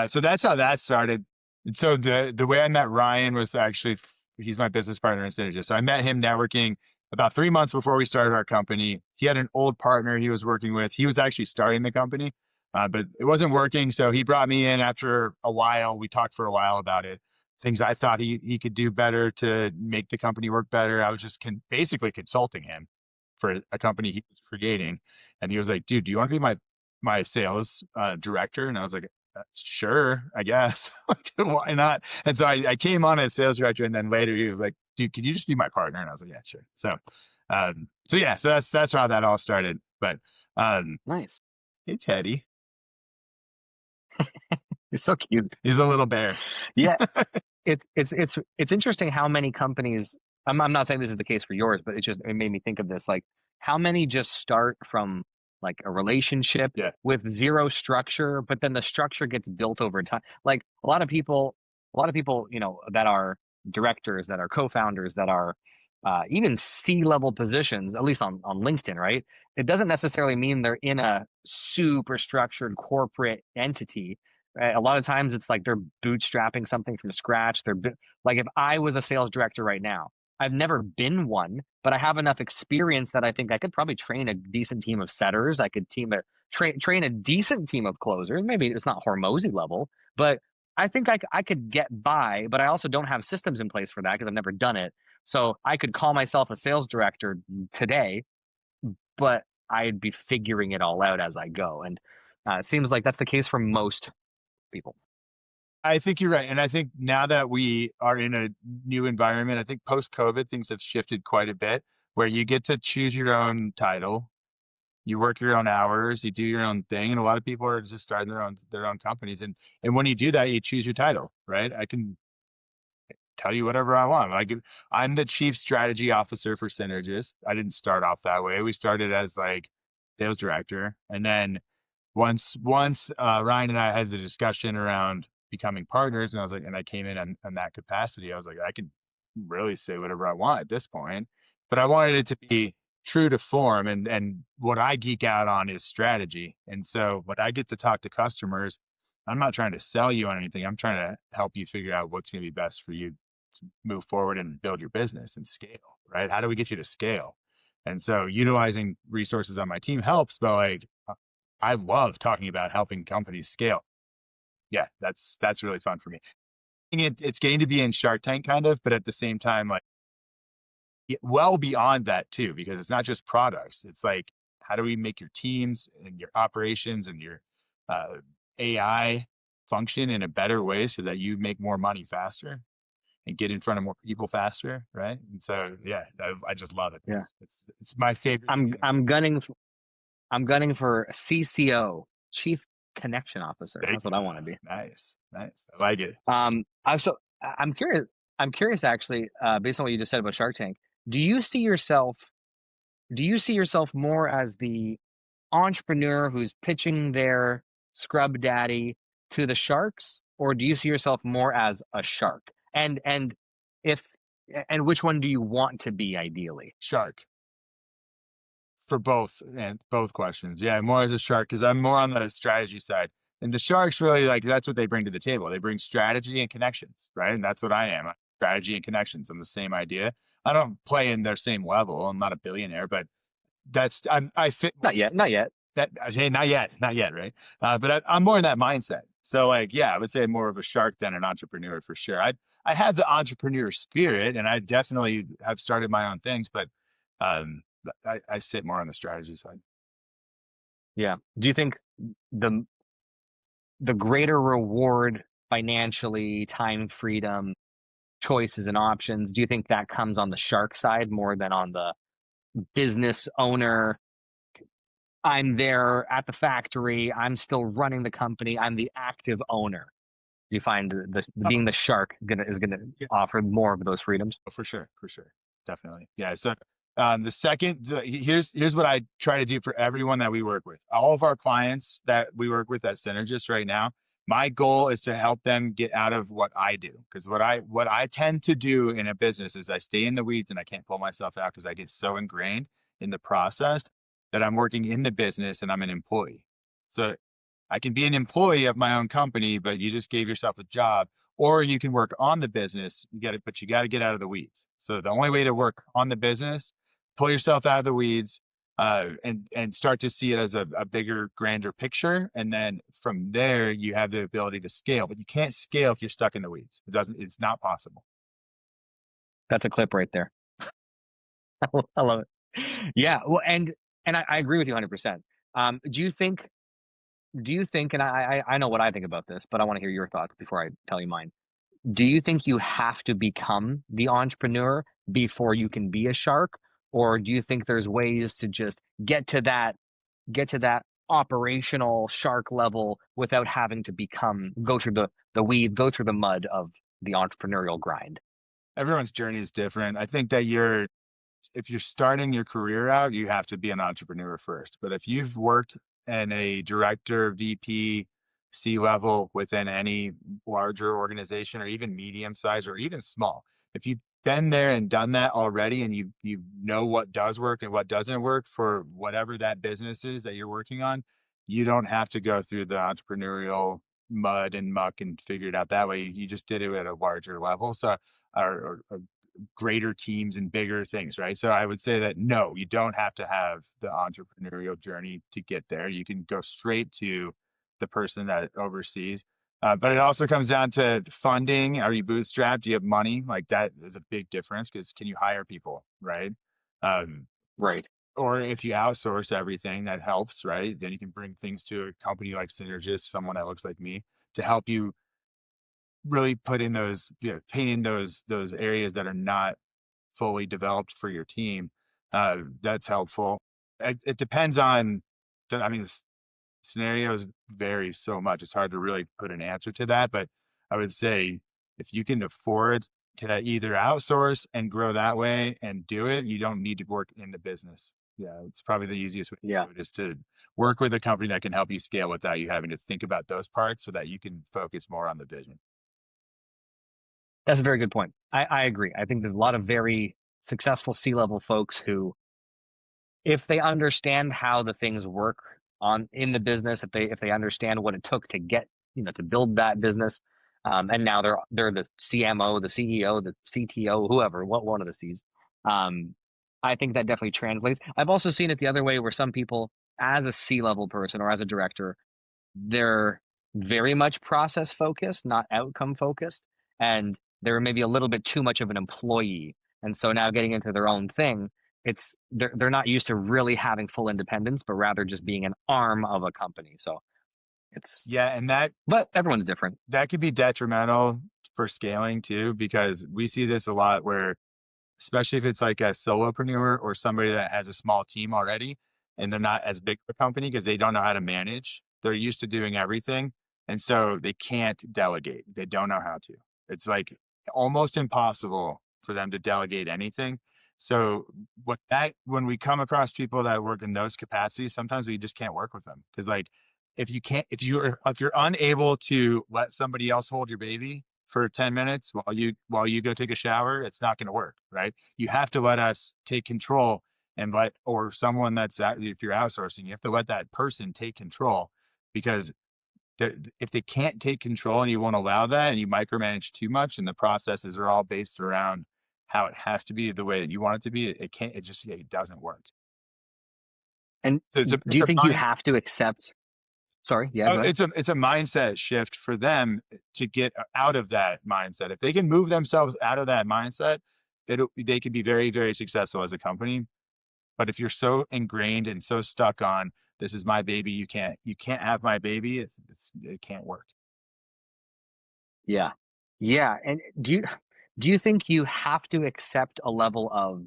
So that's how that started. And so the way I met Ryan was actually, he's my business partner in Cynergists. So I met him networking about 3 months before we started our company. He had an old partner he was working with. He was actually starting the company, but it wasn't working. So he brought me in after a while. We talked for a while about it, things I thought he could do better to make the company work better. I was just basically consulting him for a company he was creating. And he was like, dude, do you want to be my sales director? And I was like, sure, I guess. Why not? And so I came on as sales director, and then later he was like, dude, could you just be my partner? And I was like, yeah, sure. So So yeah, so that's how that all started. But Nice. hey Teddy, You're so cute. he's a little bear. Yeah. It's interesting how many companies, I'm not saying this is the case for yours, but it made me think of this, like how many just start from like a relationship Yeah. with zero structure, but then the structure gets built over time. Like a lot of people, you know, that are directors, that are co-founders, that are even C-level positions, at least on LinkedIn, right? It doesn't necessarily mean they're in a super structured corporate entity. Right? A lot of times it's like they're bootstrapping something from scratch. Like if I was a sales director right now, I've never been one, but I have enough experience that I think I could probably train a decent team of setters. I could train a decent team of closers. Maybe it's not Hormozy level, but I think I could get by, but I also don't have systems in place for that because I've never done it. So I could call myself a sales director today, but I'd be figuring it all out as I go. And it seems like that's the case for most people. I think you're right. And I think now that we are in a new environment, I think post-COVID, things have shifted quite a bit where you get to choose your own title, you work your own hours, you do your own thing. And a lot of people are just starting their own companies. And when you do that, you choose your title, right? I can tell you whatever I want. Like I'm the chief strategy officer for Cynergists. I didn't start off that way. We started as like sales director. And then once Ryan and I had the discussion around becoming partners, and I was like, and I came in on that capacity, I was like, I can really say whatever I want at this point, but I wanted it to be true to form. And what I geek out on is strategy. And so when I get to talk to customers, I'm not trying to sell you on anything. I'm trying to help you figure out what's going to be best for you to move forward and build your business and scale, right? How do we get you to scale? And so utilizing resources on my team helps, but like, I love talking about helping companies scale. Yeah, that's really fun for me. It's getting to be in Shark Tank kind of, but at the same time, like well beyond that too, because it's not just products. It's like, how do we make your teams and your operations and your AI function in a better way so that you make more money faster and get in front of more people faster, right? And so, yeah, I just love it. Yeah, it's my favorite. I'm gunning for CCO, Chief Connection Officer. That's what I want to be. Nice. I like it. I'm curious actually, based on what you just said about Shark Tank, do you see yourself more as the entrepreneur who's pitching their scrub daddy to the sharks, or do you see yourself more as a shark? And which one do you want to be ideally? Shark. For both questions. Yeah, more as a shark because I'm more on the strategy side. And the sharks really like that's what they bring to the table. They bring strategy and connections, right? And that's what I am. Strategy and connections. I'm the same idea. I don't play in their same level. I'm not a billionaire, but I fit. Not yet. Not yet, right? But I'm more in that mindset. So like, yeah, I would say more of a shark than an entrepreneur for sure. I have the entrepreneur spirit, and I definitely have started my own things, but I sit more on the strategy side. Yeah. Do you think the greater reward financially, time freedom, choices and options, do you think that comes on the shark side more than on the business owner? I'm there at the factory. I'm still running the company. I'm the active owner. Do you find being the shark is gonna offer more of those freedoms? Oh, for sure, definitely. Yeah. So here's what I try to do for everyone that we work with. All of our clients that we work with at Cynergists right now, my goal is to help them get out of what I do. Because what I tend to do in a business is I stay in the weeds and I can't pull myself out because I get so ingrained in the process that I'm working in the business and I'm an employee. So I can be an employee of my own company, but you just gave yourself a job. Or you can work on the business, but you got to get out of the weeds. So the only way to work on the business, pull yourself out of the weeds, and start to see it as a bigger, grander picture. And then from there, you have the ability to scale. But you can't scale if you're stuck in the weeds. It's not possible. That's a clip right there. I love it. Yeah. Well, and I agree with you 100%. Do you think, and I know what I think about this, but I want to hear your thoughts before I tell you mine. Do you think you have to become the entrepreneur before you can be a shark? or do you think there's ways to just get to that operational shark level without having to go through the weed, go through the mud of the entrepreneurial grind? Everyone's journey is different. I think that if you're starting your career out, you have to be an entrepreneur first. But if you've worked in a director, VP, C-level within any larger organization, or even medium size, or even small, if you've been there and done that already, and you know what does work and what doesn't work for whatever that business is that you're working on, you don't have to go through the entrepreneurial mud and muck and figure it out that way. You just did it at a larger level. So, or greater teams and bigger things, right? So I would say that no, you don't have to have the entrepreneurial journey to get there. You can go straight to the person that oversees. But it also comes down to funding. Are you bootstrapped? Do you have money? Like, that is a big difference, because can you hire people, right? Right. Or if you outsource everything, that helps, right? Then you can bring things to a company like Cynergists, someone that looks like me, to help you really put in paint in those areas that are not fully developed for your team. That's helpful. It depends on, I mean, the scenarios vary so much. It's hard to really put an answer to that. But I would say, if you can afford to either outsource and grow that way and do it, you don't need to work in the business. Yeah, it's probably the easiest way to do it, is to work with a company that can help you scale without you having to think about those parts, so that you can focus more on the vision. That's a very good point. I agree. I think there's a lot of very successful C-level folks who, if they understand how the things work in the business, if they understand what it took to get, to build that business, and now they're the CMO, the CEO, the CTO, whoever, one of the C's. I think that definitely translates. I've also seen it the other way, where some people, as a C-level person or as a director, they're very much process focused, not outcome focused, and they're maybe a little bit too much of an employee. And so now, getting into their own thing, they're not used to really having full independence, but rather just being an arm of a company. So but everyone's different. That could be detrimental for scaling too, because we see this a lot, where, especially if it's like a solopreneur or somebody that has a small team already, and they're not as big of a company because they don't know how to manage. They're used to doing everything. And so they can't delegate. They don't know how to. It's like almost impossible for them to delegate anything. So when we come across people that work in those capacities, sometimes we just can't work with them, because, like, if you're unable to let somebody else hold your baby for 10 minutes while you go take a shower, it's not going to work, right? You have to let us take control, or someone if you're outsourcing, you have to let that person take control, because if they can't take control and you won't allow that, and you micromanage too much, and the processes are all based around how it has to be the way that you want it to be, it doesn't work. And so do you think you have to accept? Sorry, yeah. It's a mindset shift for them to get out of that mindset. If they can move themselves out of that mindset, they can be very, very successful as a company. But if you're so ingrained and so stuck on, this is my baby, you can't have my baby, it can't work. Yeah. And do you think you have to accept a level of,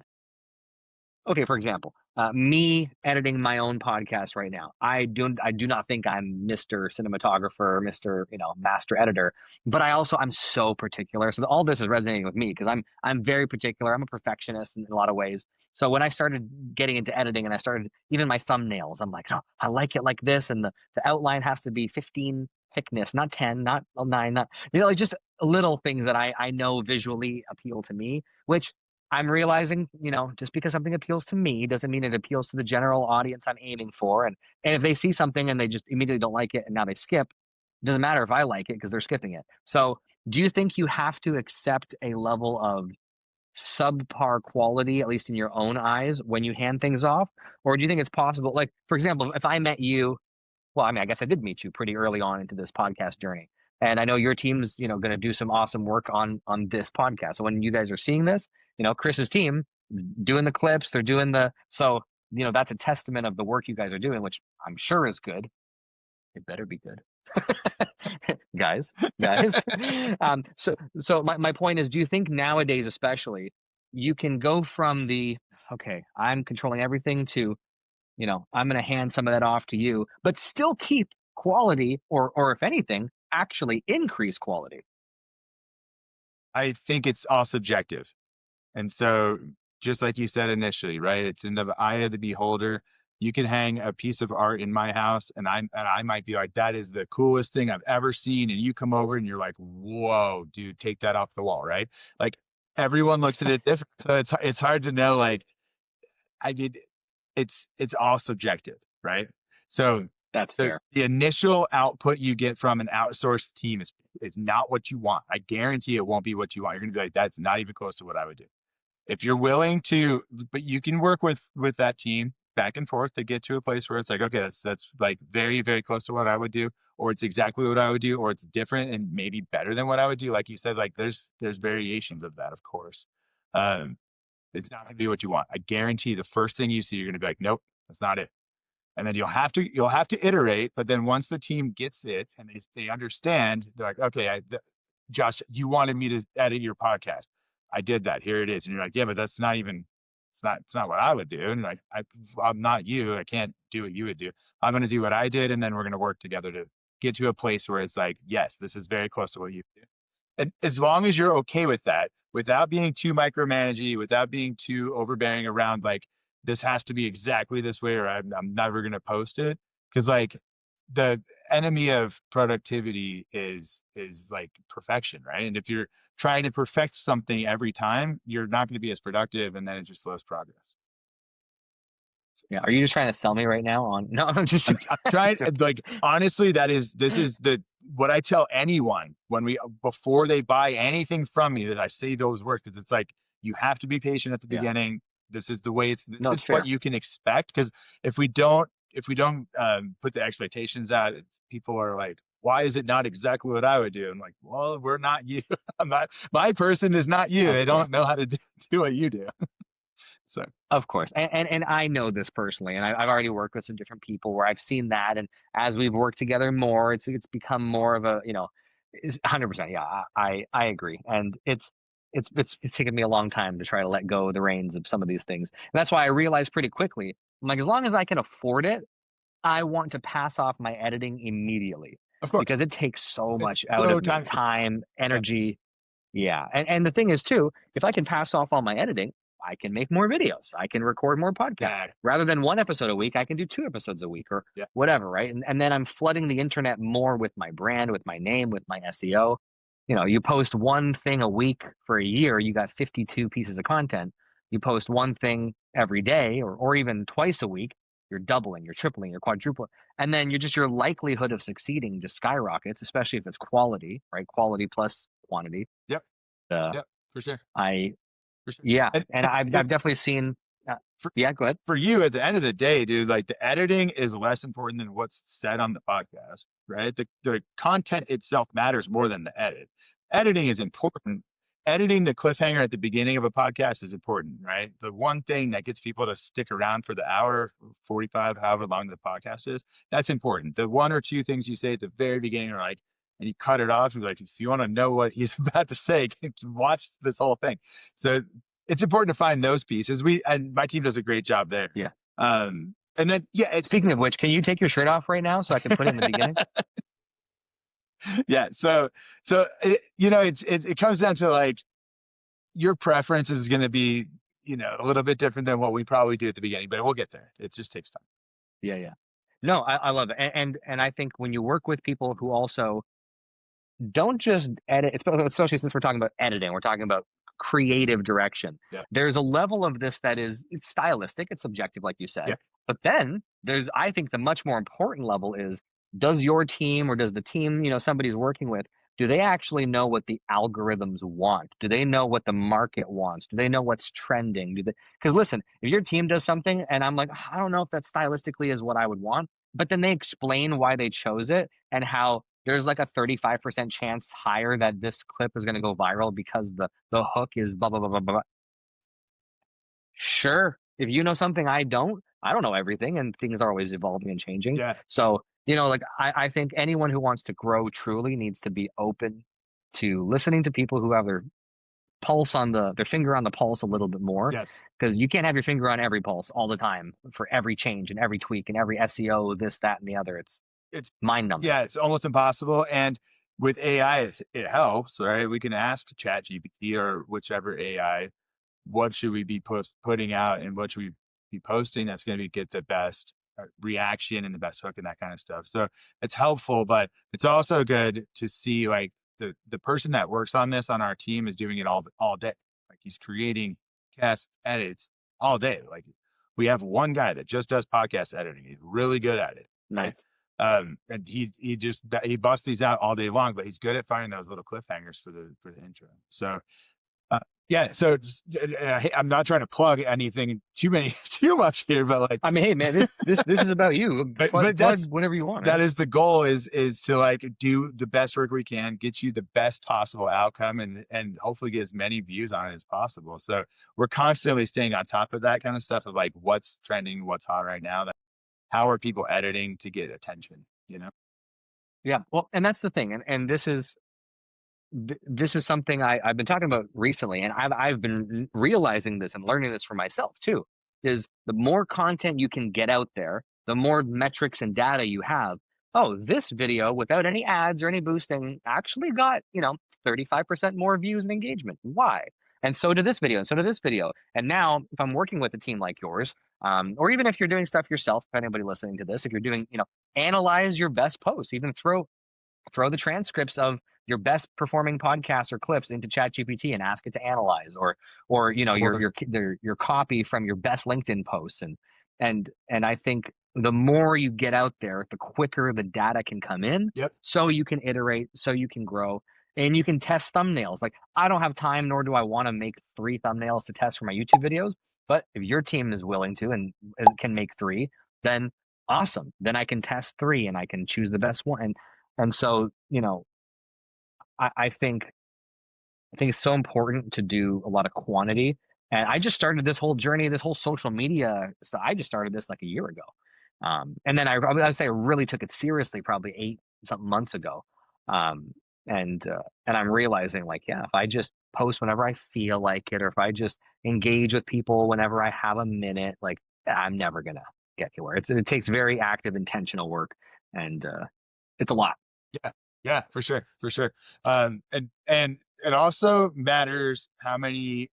okay, for example, me editing my own podcast right now, I do not think I'm Mr. Cinematographer, Mr. Master Editor, but I'm so particular. So all this is resonating with me, because I'm very particular. I'm a perfectionist in a lot of ways. So when I started getting into editing, and I started, even my thumbnails, I'm like, oh, I like it like this, and the outline has to be 15 thickness, not 10, not 9, not, like, just little things that I know visually appeal to me, which I'm realizing, just because something appeals to me doesn't mean it appeals to the general audience I'm aiming for. And if they see something and they just immediately don't like it, and now they skip, it doesn't matter if I like it, because they're skipping it. So do you think you have to accept a level of subpar quality, at least in your own eyes, when you hand things off? Or do you think it's possible? Like, for example, if I met you, well, I mean, I guess I did meet you pretty early on into this podcast journey, and I know your team's, going to do some awesome work on this podcast. So when you guys are seeing this, Chris's team doing the clips, they're doing so, that's a testament of the work you guys are doing, which I'm sure is good. It better be good. guys. So my point is, do you think nowadays, especially, you can go from the okay, I'm controlling everything to, I'm going to hand some of that off to you, but still keep quality or if anything, actually increase quality? I think it's all subjective. And so, just like you said initially, right? It's in the eye of the beholder. You can hang a piece of art in my house, and I might be like, that is the coolest thing I've ever seen. And you come over and you're like, whoa, dude, take that off the wall, right? Like everyone looks at it different. So it's hard to know. Like, I mean, it's all subjective, right? So That's the fair. the initial output you get from an outsourced team is not what you want. I guarantee it won't be what you want. You're gonna be like, that's not even close to what I would do. If you're willing to, but you can work with that team back and forth to get to a place where it's like, okay, that's like very, very close to what I would do, or it's exactly what I would do, or it's different and maybe better than what I would do. Like you said, like there's variations of that, of course. Um, it's not gonna be what you want. I guarantee the first thing you see, you're gonna be like, nope, that's not it. And then you'll have to iterate. But then once the team gets it and they understand, they're like, okay, Josh, you wanted me to edit your podcast. I did that. Here it is. And you're like, yeah, but that's not even, it's not what I would do. And like, I'm not you. I can't do what you would do. I'm going to do what I did. And then we're going to work together to get to a place where it's like, yes, this is very close to what you do. And as long as you're okay with that, without being too micromanagey, without being too overbearing around, like, this has to be exactly this way, or I'm never going to post it. Cause like the enemy of productivity is like perfection, right? And if you're trying to perfect something every time, you're not going to be as productive, and then it just slows progress. Yeah. Are you just trying to sell me right now on? No, I'm just. I'm trying, like, honestly, this is what I tell anyone before they buy anything from me, that I say those words, because it's like, you have to be patient at the Yeah. beginning. This is the way this No, is it's what fair. you can expect. Because if we don't put the expectations out, people are like, why is it not exactly what I would do? I'm like, well, we're not you. I'm not, my person is not you. They don't know how to do what you do. So Of course. And I know this personally, and I've already worked with some different people where I've seen that. And as we've worked together more, it's become more of a, it's 100%. Yeah, I agree. And it's taken me a long time to try to let go of the reins of some of these things. And that's why I realized pretty quickly, I'm like, as long as I can afford it, I want to pass off my editing immediately, of course, because it takes so it's much out so of me, time. time, Yeah. energy. Yeah. And the thing is too, if I can pass off all my editing, I can make more videos. I can record more podcasts. Yeah. Rather than one episode a week, I can do 2 episodes a week, or Yeah. whatever, right? And then I'm flooding the internet more with my brand, with my name, with my SEO. You post one thing a week for a year, you got 52 pieces of content. You post one thing every day, or even twice a week, you're doubling, you're tripling, you're quadrupling. And then your likelihood of succeeding just skyrockets, especially if it's quality, right? Quality plus quantity. Yep. Uh, Yep. For sure. For sure. Yeah, and And I've definitely seen. Yeah, go ahead. for you, at the end of the day, dude, like, the editing is less important than what's said on the podcast, right? The content itself matters more than the edit. Editing is important. Editing the cliffhanger at the beginning of a podcast is important, right? The one thing that gets people to stick around for the hour, 45, however long the podcast is, that's important. The one or two things you say at the very beginning are like, and you cut it off, and be like, if you want to know what he's about to say, watch this whole thing. So it's important to find those pieces. And my team does a great job there. Yeah. And then, yeah. Speaking of which, can you take your shirt off right now so I can put it in the beginning? Yeah. So it comes down to, like, your preference is going to be, a little bit different than what we probably do at the beginning, but we'll get there. It just takes time. Yeah, yeah. No, I love it, and I think when you work with people who also don't just edit, especially since we're talking about editing, we're talking about creative direction. Yeah. There's a level of this that it's stylistic, it's subjective, like you said. Yeah. But then I think the much more important level is, does your team, or does the team, somebody's working with, do they actually know what the algorithms want? Do they know what the market wants? Do they know what's trending? Because listen, if your team does something and I'm like, I don't know if that stylistically is what I would want, but then they explain why they chose it and how there's like a 35% chance higher that this clip is going to go viral because the hook is blah, blah, blah, blah, blah. Sure. If you know something I don't know everything, and things are always evolving and changing. Yeah. So, like, I think anyone who wants to grow truly needs to be open to listening to people who have their pulse on their finger on the pulse a little bit more. Yes. Because you can't have your finger on every pulse all the time for every change and every tweak and every SEO, this, that, and the other. It's mind numbing. Yeah, it's almost impossible. And with AI, it helps, right? We can ask ChatGPT or whichever AI, what should we be putting out and what should we be posting that's going to get the best reaction and the best hook and that kind of stuff. So it's helpful, but it's also good to see like the person that works on this on our team is doing it all day. Like he's creating cast edits all day. Like we have one guy that just does podcast editing. He's really good at it. Nice. And he busts these out all day long, but he's good at finding those little cliffhangers for the intro. So yeah, so I'm not trying to plug anything too much here, but like, I mean, hey man, this is about you. But that's whatever you want. That is the goal is to like do the best work we can, get you the best possible outcome, and hopefully get as many views on it as possible. So we're constantly staying on top of that kind of stuff of like what's trending, what's hot right now. How are people editing to get attention? You know? Yeah. Well, and that's the thing, and this is something I've been talking about recently, and I've been realizing this and learning this for myself too, is the more content you can get out there, the more metrics and data you have. Oh, this video without any ads or any boosting actually got, 35% more views and engagement. Why? And so did this video, and so did this video. And now if I'm working with a team like yours, or even if you're doing stuff yourself, if anybody listening to this, if you're doing, analyze your best posts, even throw the transcripts of your best performing podcasts or clips into ChatGPT and ask it to analyze, or your copy from your best LinkedIn posts, and I think the more you get out there, the quicker the data can come in. Yep. So you can iterate, so you can grow, and you can test thumbnails. Like I don't have time, nor do I want to make 3 thumbnails to test for my YouTube videos. But if your team is willing to and can make 3, then awesome. Then I can test 3 and I can choose the best one. And so, I think it's so important to do a lot of quantity. And I just started this whole journey, this whole social media stuff. I just started this like a year ago. And then I would say I really took it seriously probably 8 something months ago. And I'm realizing like, yeah, if I just post whenever I feel like it, or if I just engage with people whenever I have a minute, like I'm never going to get anywhere. It takes very active, intentional work, and it's a lot. Yeah, for sure. And it also matters how many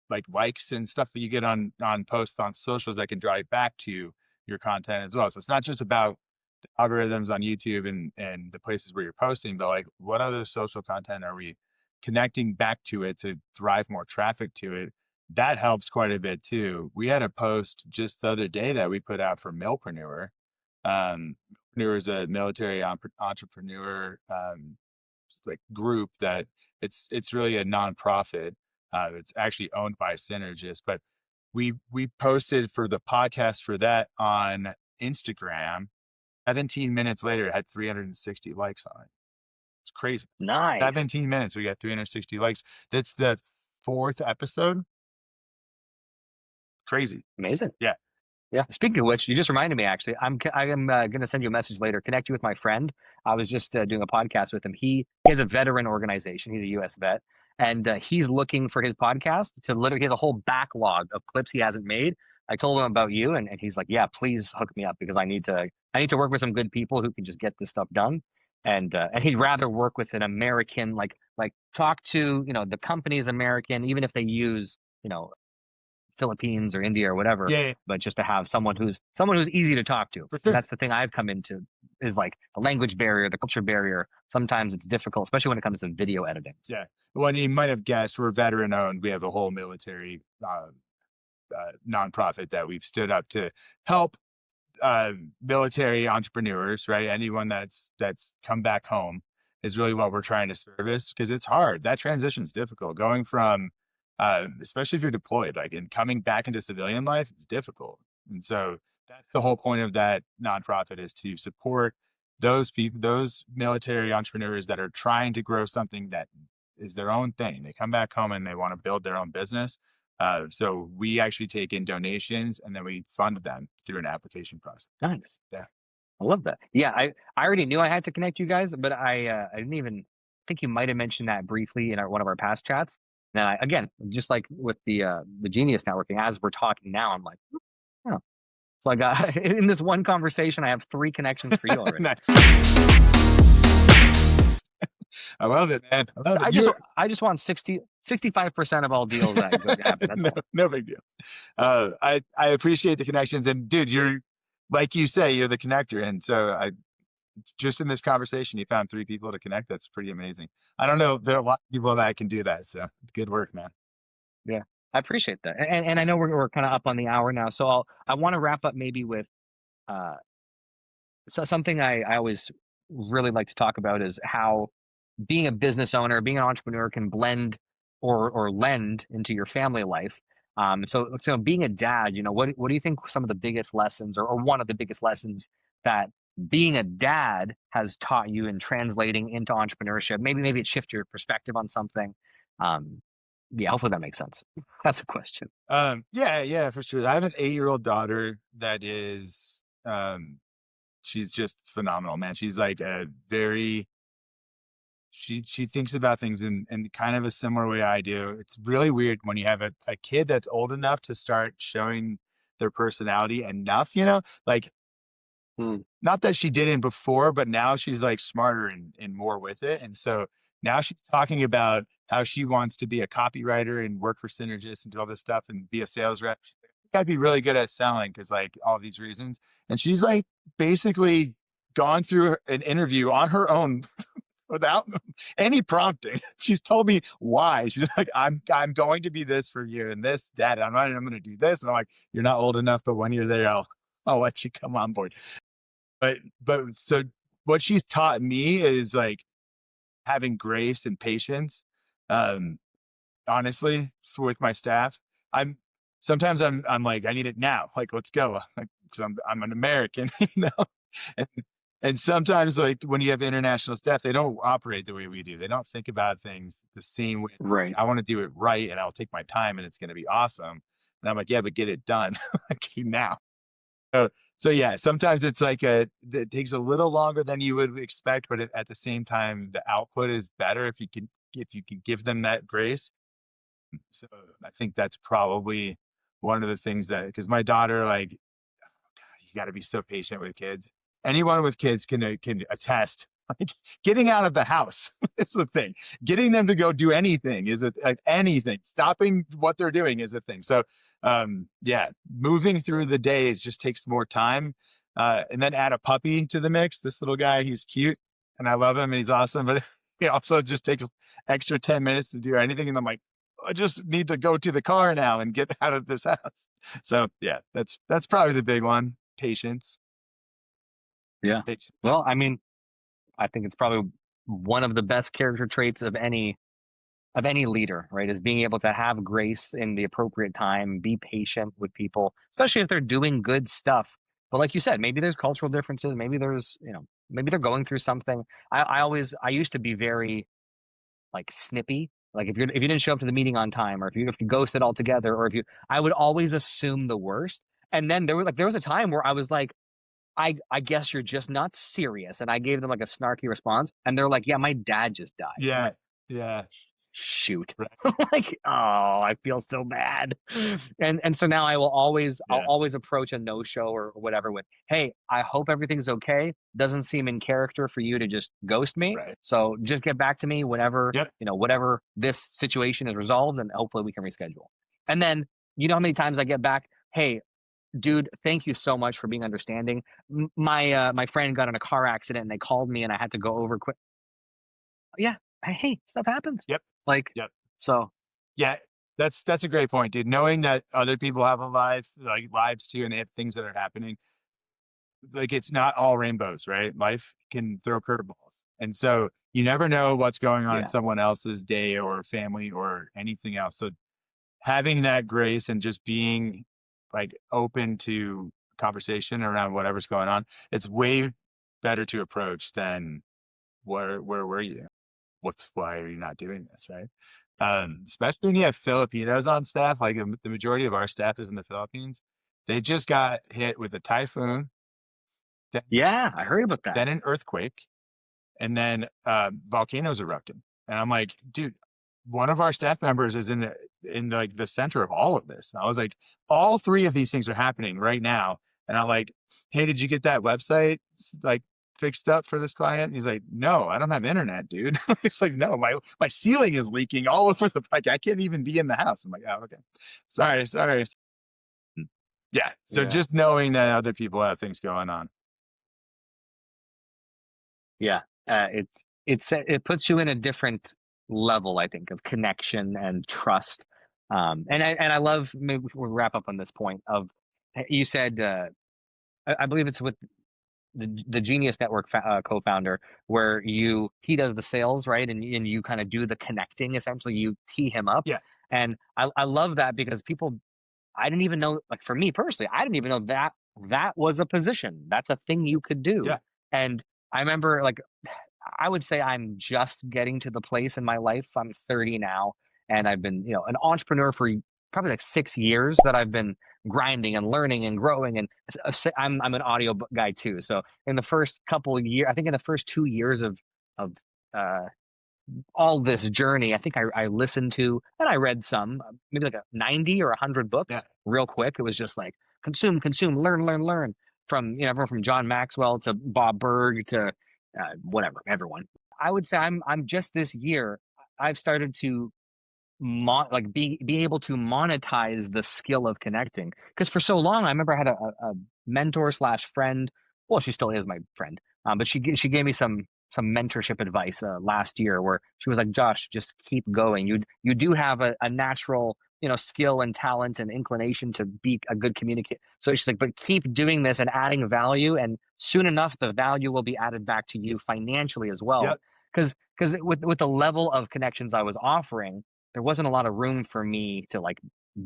like likes and stuff that you get on posts on socials that can drive back to your content as well. So it's not just about the algorithms on YouTube and the places where you're posting, but like what other social content are we connecting back to it to drive more traffic to it? That helps quite a bit too. We had a post just the other day that we put out for 𝘄𝗶. There was a military entrepreneur like group that it's really a nonprofit. It's actually owned by Cynergists, but we posted for the podcast for that on Instagram. 17 minutes later, it had 360 likes on it. It's crazy. Nice. 17 minutes, we got 360 likes. That's the 4th episode. Crazy. Amazing. Yeah. Yeah. Speaking of which, you just reminded me. Actually, I'm going to send you a message later. Connect you with my friend. I was just doing a podcast with him. He has a veteran organization. He's a U.S. vet, and he's looking for his podcast to literally. He has a whole backlog of clips he hasn't made. I told him about you, and he's like, "Yeah, please hook me up because I need to work with some good people who can just get this stuff done." And he'd rather work with an American, like talk to the company is American, even if they use Philippines or India or whatever. Yeah. But just to have someone who's easy to talk to. For sure. That's the thing I've come into is like the language barrier, the culture barrier. Sometimes it's difficult, especially when it comes to video editing. Yeah. Well, you might have guessed we're veteran owned. We have a whole military nonprofit that we've stood up to help military entrepreneurs, right? Anyone that's come back home is really what we're trying to service, because it's hard. That transition is difficult. Going from, especially if you're deployed, like, and coming back into civilian life, it's difficult. And so that's the whole point of that nonprofit, is to support those people, those military entrepreneurs that are trying to grow something that is their own thing. They come back home and they want to build their own business. So we actually take in donations and then we fund them through an application process. Nice. Yeah. I love that. Yeah, I already knew I had to connect you guys, but I didn't even think you might have mentioned that briefly in one of our past chats. And again, just like with the Genius networking, as we're talking now, I'm like, oh. So I got in this one conversation, I have 3 connections for you already. Nice. I love it, man. I love it. I just want 65% of all deals that go to happen. That's all. No big deal. I appreciate the connections, and dude, you're like you say, you're the connector, and so just in this conversation, you found 3 people to connect. That's pretty amazing. I don't know, there are a lot of people that can do that, so good work, man. Yeah, I appreciate that, and I know we're kind of up on the hour now, so I want to wrap up maybe with so something I always really like to talk about is how being a business owner, being an entrepreneur can blend or lend into your family life. So being a dad, what do you think some of the biggest lessons or one of the biggest lessons that being a dad has taught you in translating into entrepreneurship? Maybe it shifted your perspective on something. Yeah, hopefully that makes sense. That's a question. Yeah, for sure. I have an 8-year-old daughter that is, she's just phenomenal, man. She's like she thinks about things in kind of a similar way I do. It's really weird when you have a kid that's old enough to start showing their personality enough, like, not that she didn't before, but now she's like smarter and more with it. And so now she's talking about how she wants to be a copywriter and work for Cynergists and do all this stuff and be a sales rep. I'd be really good at selling because like all these reasons. And she's like basically gone through an interview on her own without any prompting. She's told me why. She's like, I'm going to be this for you and this, that. I'm going to do this. And I'm like, you're not old enough, but when you're there, I'll let you come on board. But so what she's taught me is like having grace and patience. Honestly, with my staff, sometimes I'm like, I need it now. Like, let's go. Like, because I'm an American, and, and sometimes like when you have international staff, they don't operate the way we do. They don't think about things the same way. Right. I want to do it right, and I'll take my time, and it's going to be awesome. And I'm like, yeah, but get it done like now. So yeah, sometimes it's like it takes a little longer than you would expect, but at the same time, the output is better if you can give them that grace. So I think that's probably one of the things that, because my daughter, like, oh God, you got to be so patient with kids. Anyone with kids can attest. Like getting out of the house is the thing. Getting them to go do anything is anything. Stopping what they're doing is a thing. So yeah, moving through the day, it just takes more time. And then add a puppy to the mix. This little guy, he's cute and I love him and he's awesome, but he also just takes extra 10 minutes to do anything. And I'm like, I just need to go to the car now and get out of this house. So yeah, that's probably the big one. Patience. Yeah. Well, I mean, I think it's probably one of the best character traits of any leader, right? Is being able to have grace in the appropriate time, be patient with people, especially if they're doing good stuff. But like you said, maybe there's cultural differences. Maybe there's, maybe they're going through something. I used to be very like snippy. Like if you didn't show up to the meeting on time, or if you ghosted altogether, or I would always assume the worst. And then there was a time where I was like, I guess you're just not serious. And I gave them like a snarky response. And they're like, yeah, my dad just died. Yeah. Like, yeah. Shoot. Right. Like, oh, I feel so bad. And so now I'll always approach a no-show or whatever with, hey, I hope everything's okay. Doesn't seem in character for you to just ghost me. Right. So just get back to me whenever, whatever this situation is resolved, and hopefully we can reschedule. And then, you know how many times I get back, hey, dude, thank you so much for being understanding. My friend got in a car accident and they called me and I had to go over quick. Yeah. Hey, stuff happens. Yep. So. Yeah, that's a great point, dude. Knowing that other people have lives too, and they have things that are happening. Like it's not all rainbows, right? Life can throw curveballs. And so you never know what's going on in someone else's day or family or anything else. So having that grace and just being like open to conversation around whatever's going on, it's way better to approach than where were you? Why are you not doing this? Right. Especially when you have Filipinos on staff, like the majority of our staff is in the Philippines. They just got hit with a typhoon. I heard about that. Then an earthquake, and then volcanoes erupted. And I'm like, dude, one of our staff members is in like the center of all of this. And I was like, all three of these things are happening right now. And I'm like, hey, did you get that website like fixed up for this client? And he's like, no, I don't have internet, dude. It's like, no, my ceiling is leaking all over the, like, I can't even be in the house. I'm like, oh, okay. Sorry. Yeah. So just knowing that other people have things going on. Yeah. It puts you in a different level, I think, of connection and trust. And I love, maybe we'll wrap up on this point of, you said, I believe it's with the Genius Network co-founder, where he does the sales, right? And you kind of do the connecting, essentially you tee him up. Yeah. And I love that, because I didn't even know, like for me personally, I didn't even know that was a position. That's a thing you could do. Yeah. And I remember, like, I would say I'm just getting to the place in my life. I'm 30 now, and I've been, an entrepreneur for probably like 6 years, that I've been grinding and learning and growing. And I'm an audio guy too. So in the first couple of years, I think in the first 2 years of all this journey, I think I listened to, and I read some, maybe like 90 or 100 books real quick. It was just like consume, learn from, everyone from John Maxwell to Bob Berg to whatever, everyone. I would say I'm just this year, I've started to be able to monetize the skill of connecting. Because for so long, I remember I had a mentor / friend. Well, she still is my friend, but she gave me some mentorship advice last year, where she was like, Josh, just keep going. You do have a natural skill and talent and inclination to be a good communicator. So she's like, but keep doing this and adding value, and soon enough the value will be added back to you financially as well. Because with the level of connections I was offering, there wasn't a lot of room for me to like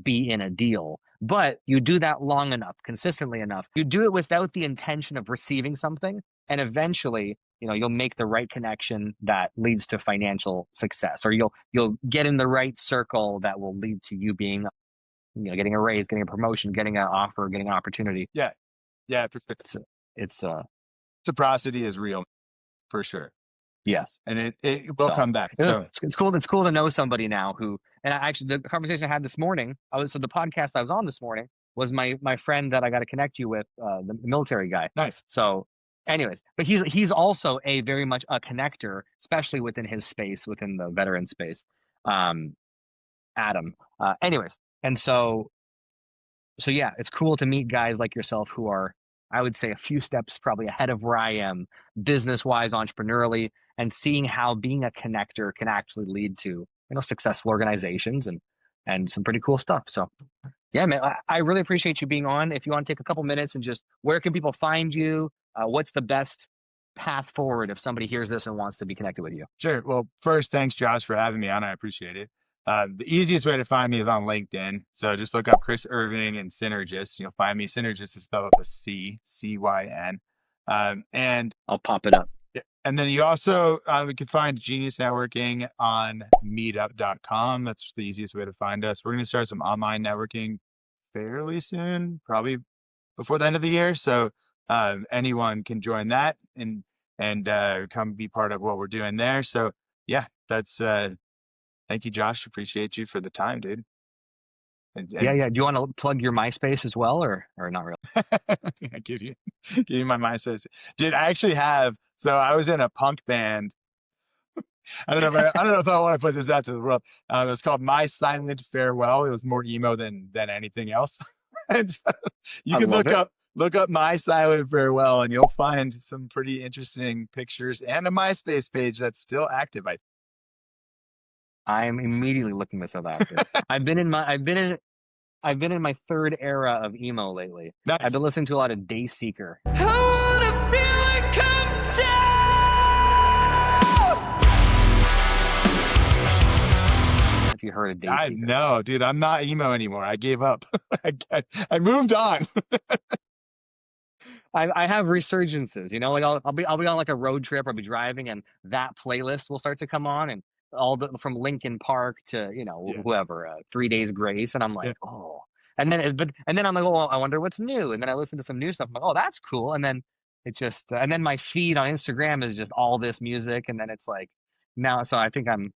be in a deal. But you do that long enough, consistently enough, you do it without the intention of receiving something, and eventually you'll make the right connection that leads to financial success, or you'll get in the right circle that will lead to you being, getting a raise, getting a promotion, getting an offer, getting an opportunity. Yeah. Reciprocity is real, for sure. Yes. And it will come back. So. It's cool. It's cool to know somebody now who, and the conversation I had this morning, so the podcast I was on this morning was my friend that I got to connect you with, the military guy. Nice. So anyways, but he's also a very much a connector, especially within his space, within the veteran space. Adam. Anyways. And so yeah, it's cool to meet guys like yourself who are, I would say, a few steps probably ahead of where I am, business-wise, entrepreneurially, and seeing how being a connector can actually lead to, successful organizations and some pretty cool stuff. So yeah, man, I really appreciate you being on. If you want to take a couple minutes and just, where can people find you? What's the best path forward if somebody hears this and wants to be connected with you? Sure. Well, first, thanks, Josh, for having me on. I appreciate it. The easiest way to find me is on LinkedIn. So just look up Chris Irving and Cynergists. You'll find me. Cynergists is spelled with a C, C-Y-N. And I'll pop it up. And then you also, we can find Genius Networking on meetup.com. That's the easiest way to find us. We're going to start some online networking fairly soon, probably before the end of the year. So anyone can join that and come be part of what we're doing there. So yeah, that's, thank you, Josh. Appreciate you for the time, dude. Yeah. Do you want to plug your MySpace as well, or not really? I give you my MySpace, dude. I actually have. So I was in a punk band. I don't know if I want to put this out to the world. It was called My Silent Farewell. It was more emo than anything else. And so you can look up My Silent Farewell, and you'll find some pretty interesting pictures and a MySpace page that's still active. I'm immediately looking this up after. I've been in my third era of emo lately. Nice. I've been listening to a lot of Dayseeker. If you heard of Dayseeker. I know, dude. I'm not emo anymore. I gave up. I moved on. I have resurgences, like I'll be on like a road trip, I'll be driving, and that playlist will start to come on, and from Linkin Park to whoever, 3 Days Grace, and I'm like, oh, and then I'm like, oh, I wonder what's new, and then I listen to some new stuff, I'm like, oh, that's cool, and then it just, and then my feed on Instagram is just all this music, and then it's like now, so I think I'm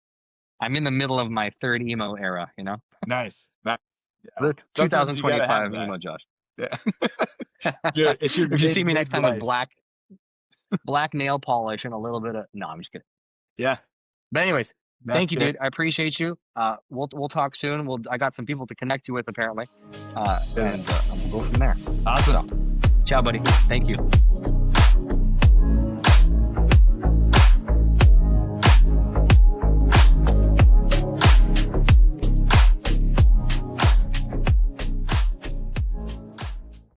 I'm in the middle of my third emo era, you know? Nice. Yeah. The Sometimes you gotta have 2025 that. emo Josh. Yeah. It's your If you see me next time with midlife. black nail polish and a little bit of, no, I'm just kidding. Yeah. But anyways, That's thank you, it. dude. I appreciate you. We'll talk soon. I got some people to connect you with apparently, and we'll go from there. Awesome. So, ciao, buddy. Thank you.